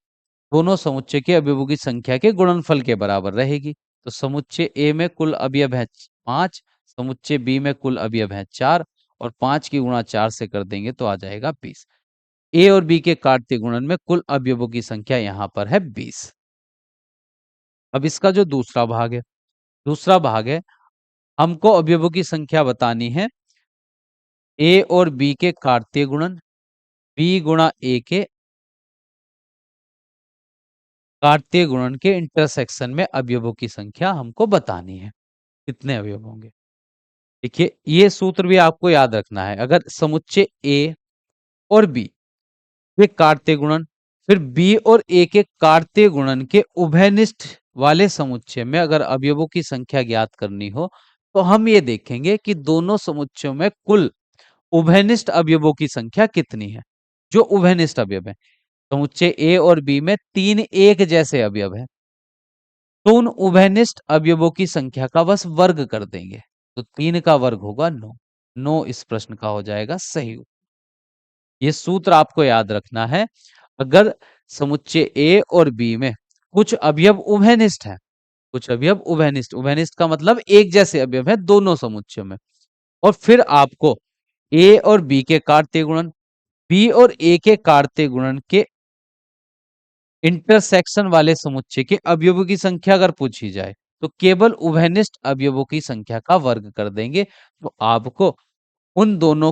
दोनों समुच्चय के अवयवों की संख्या के गुणनफल के बराबर रहेगी। तो समुच्चय ए में कुल अवयव है 5, समुच्चय बी में कुल अवयव है 4 और 5 की गुणा 4 से कर देंगे तो आ जाएगा 20। ए और बी के काट्य गुणन में कुल अवयवों की संख्या यहां पर है 20। अब इसका जो दूसरा भाग है हमको अवयवों की संख्या बतानी है ए और बी के काट्य गुणन, बी गुणा ए के काट्य गुणन के इंटरसेक्शन में अवयवों की संख्या हमको बतानी है कितने अवयव होंगे। देखिए ये सूत्र भी आपको याद रखना है। अगर समुच्चय ए और बी के काट्य गुणन फिर बी और ए के काट्य गुणन के उभयनिष्ठ वाले समुच्चय में अगर अवयवों की संख्या ज्ञात करनी हो तो हम ये देखेंगे कि दोनों समुच्चयों में कुल उभयनिष्ठ अवयवों की संख्या कितनी है। जो उभयनिष्ठ अवयव है समुच्चय ए और बी में तीन एक जैसे अवयव है तो उन उभयनिष्ठ अवयवों की संख्या का बस वर्ग कर देंगे। तो 3 का वर्ग होगा 9। 9 इस प्रश्न का हो जाएगा सही उत्तर। ये सूत्र आपको याद रखना है। अगर समुच्चय ए और बी में कुछ अवयव उभयनिष्ठ है, कुछ अवयव उभयनिष्ठ, उभयनिष्ठ का मतलब एक जैसे अवयव है दोनों समुच्चयों में, और फिर आपको ए और बी के काट्य गुणन, बी और ए के काट्य गुणन के इंटरसेक्शन वाले समुच्चय के अवयवों की संख्या अगर पूछी जाए तो केवल उभयनिष्ठ अवयवों की संख्या का वर्ग कर देंगे। तो आपको उन दोनों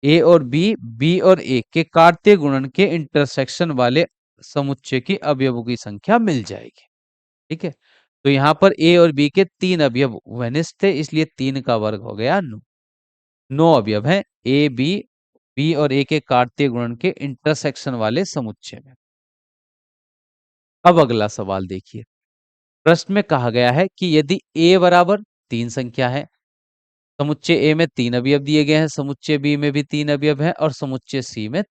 ए और बी और ए के काट्य गुणन के इंटरसेक्शन वाले समुच्चय की अवयवों की संख्या मिल जाएगी। ठीक है, तो यहाँ पर ए और बी के तीन अवयव उभयनिष्ठ थे इसलिए 3 का वर्ग हो गया 9। 9 अवयव है ए बी और ए के काट्य गुणन के इंटरसेक्शन वाले समुच्चय में। अब अगला सवाल देखिए। प्रश्न में कहा गया है कि यदि a बराबर 3 संख्या है, समुच्चय ए में 3 अवयव दिए गए हैं, समुच्चय बी में भी 3 अवयव हैं और समुच्चय सी में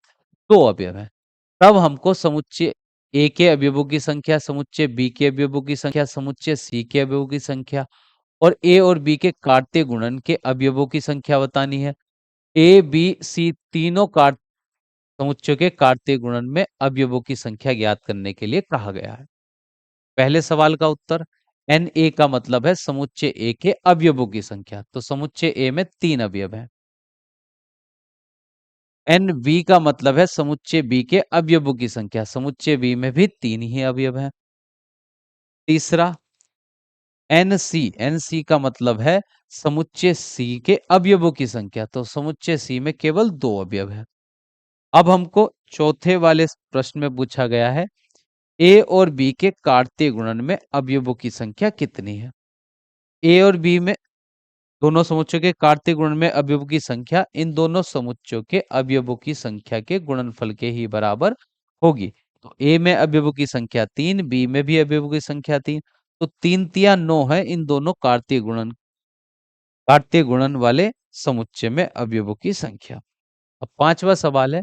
2 अवयव हैं, तब हमको समुच्चय ए के अवयवों की संख्या, समुच्चय बी के अवयवों की संख्या, समुच्चय सी के अवयवों की संख्या और ए और बी के काट्य गुणन के अवयवों की संख्या बतानी है। ए बी सी तीनों काट समुच्चयों के काट्य गुणन में अवयवों की संख्या ज्ञात करने के लिए कहा गया है। पहले सवाल का उत्तर एन ए का मतलब है समुच्चय ए के अवयवों की संख्या, तो समुच्चय ए में 3 अवयव हैं। एन बी का मतलब है समुच्चय बी के अवयवों की संख्या, समुच्चय बी में भी 3 ही अवयव हैं। तीसरा एन सी का मतलब है समुच्चय सी के अवयवों की संख्या, तो समुच्चय सी में केवल 2 अवयव है। अब हमको चौथे वाले प्रश्न में पूछा गया है ए और बी के काट्य गुणन में अवयवों की संख्या कितनी है। ए और बी में दोनों समुच्चयों के काट्य गुणन में अवयवों की संख्या इन दोनों समुच्चयों के अवयवों की संख्या के गुणनफल के ही बराबर होगी। तो ए में अवयवों की संख्या 3, बी में भी अवयवों की संख्या 3, तो 3 तिया 9 है इन दोनों काट्य गुणन वाले समुच्चय में अवयवों की संख्या। अब पांचवा सवाल है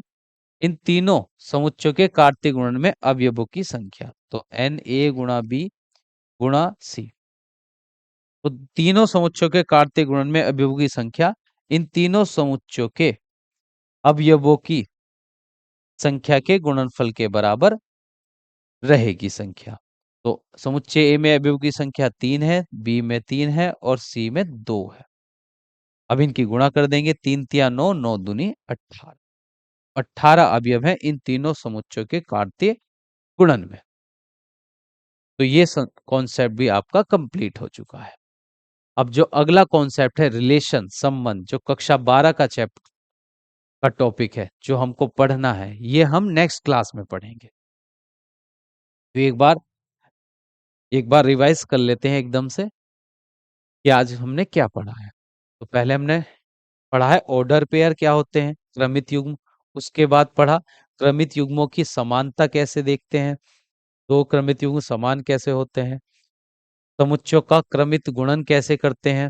इन तीनों समुच्चयों के काट्य गुणन में अवयवों की संख्या, तो एन ए गुणा बी गुणा सी, तो तीनों समुच्चयों के काट्य गुणन में अवयवों की संख्या इन तीनों समुच्चयों के अवयवों की संख्या के गुणनफल के बराबर रहेगी संख्या। तो समुच्चय ए में अवयवों की संख्या 3 है, बी में 3 है और सी में 2 है। अब इनकी गुणा कर देंगे, 3 तिया 9, 9 दूनी 18, 18 अवयव है इन तीनों समुच्चयों के काट्य गुणन में। तो ये कॉन्सेप्ट भी आपका कंप्लीट हो चुका है। अब जो अगला कॉन्सेप्ट है रिलेशन, संबंध, जो कक्षा 12 का चैप्टर का टॉपिक है जो हमको पढ़ना है, ये हम नेक्स्ट क्लास में पढ़ेंगे। तो एक बार रिवाइज कर लेते हैं एकदम से कि आज हमने क्या पढ़ा है। तो पहले हमने पढ़ा है ऑर्डर पेयर क्या होते हैं, क्रमित युग्म। उसके बाद पढ़ा क्रमित युग्मों की समानता कैसे देखते हैं, दो क्रमित युग्म समान कैसे होते हैं। समुच्चयों का क्रमित गुणन कैसे करते हैं।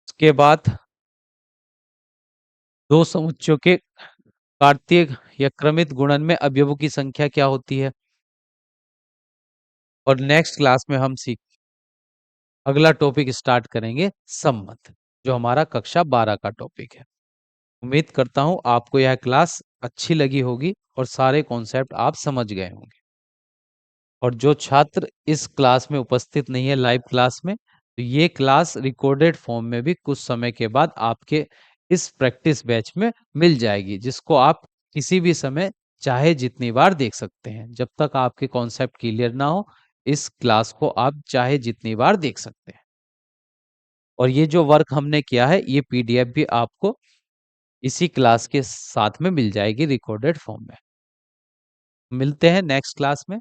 उसके बाद दो समुच्चयों के कार्तीय या क्रमित गुणन में अवयवों की संख्या क्या होती है। और नेक्स्ट क्लास में हम अगला टॉपिक स्टार्ट करेंगे सम्मत, जो हमारा कक्षा 12 का टॉपिक है। उम्मीद करता हूं आपको यह क्लास अच्छी लगी होगी और सारे कॉन्सेप्ट आप समझ गए होंगे। और जो छात्र इस क्लास में उपस्थित नहीं है लाइव क्लास में, तो ये क्लास रिकॉर्डेड फॉर्म में भी कुछ समय के बाद आपके इस प्रैक्टिस बैच में मिल जाएगी, जिसको आप किसी भी समय चाहे जितनी बार देख सकते हैं। जब तक आपके कॉन्सेप्ट क्लियर ना हो, इस क्लास को आप चाहे जितनी बार देख सकते हैं। और ये जो वर्क हमने किया है, ये पीडीएफ भी आपको इसी क्लास के साथ में मिल जाएगी रिकॉर्डेड फॉर्म में। मिलते हैं नेक्स्ट क्लास में।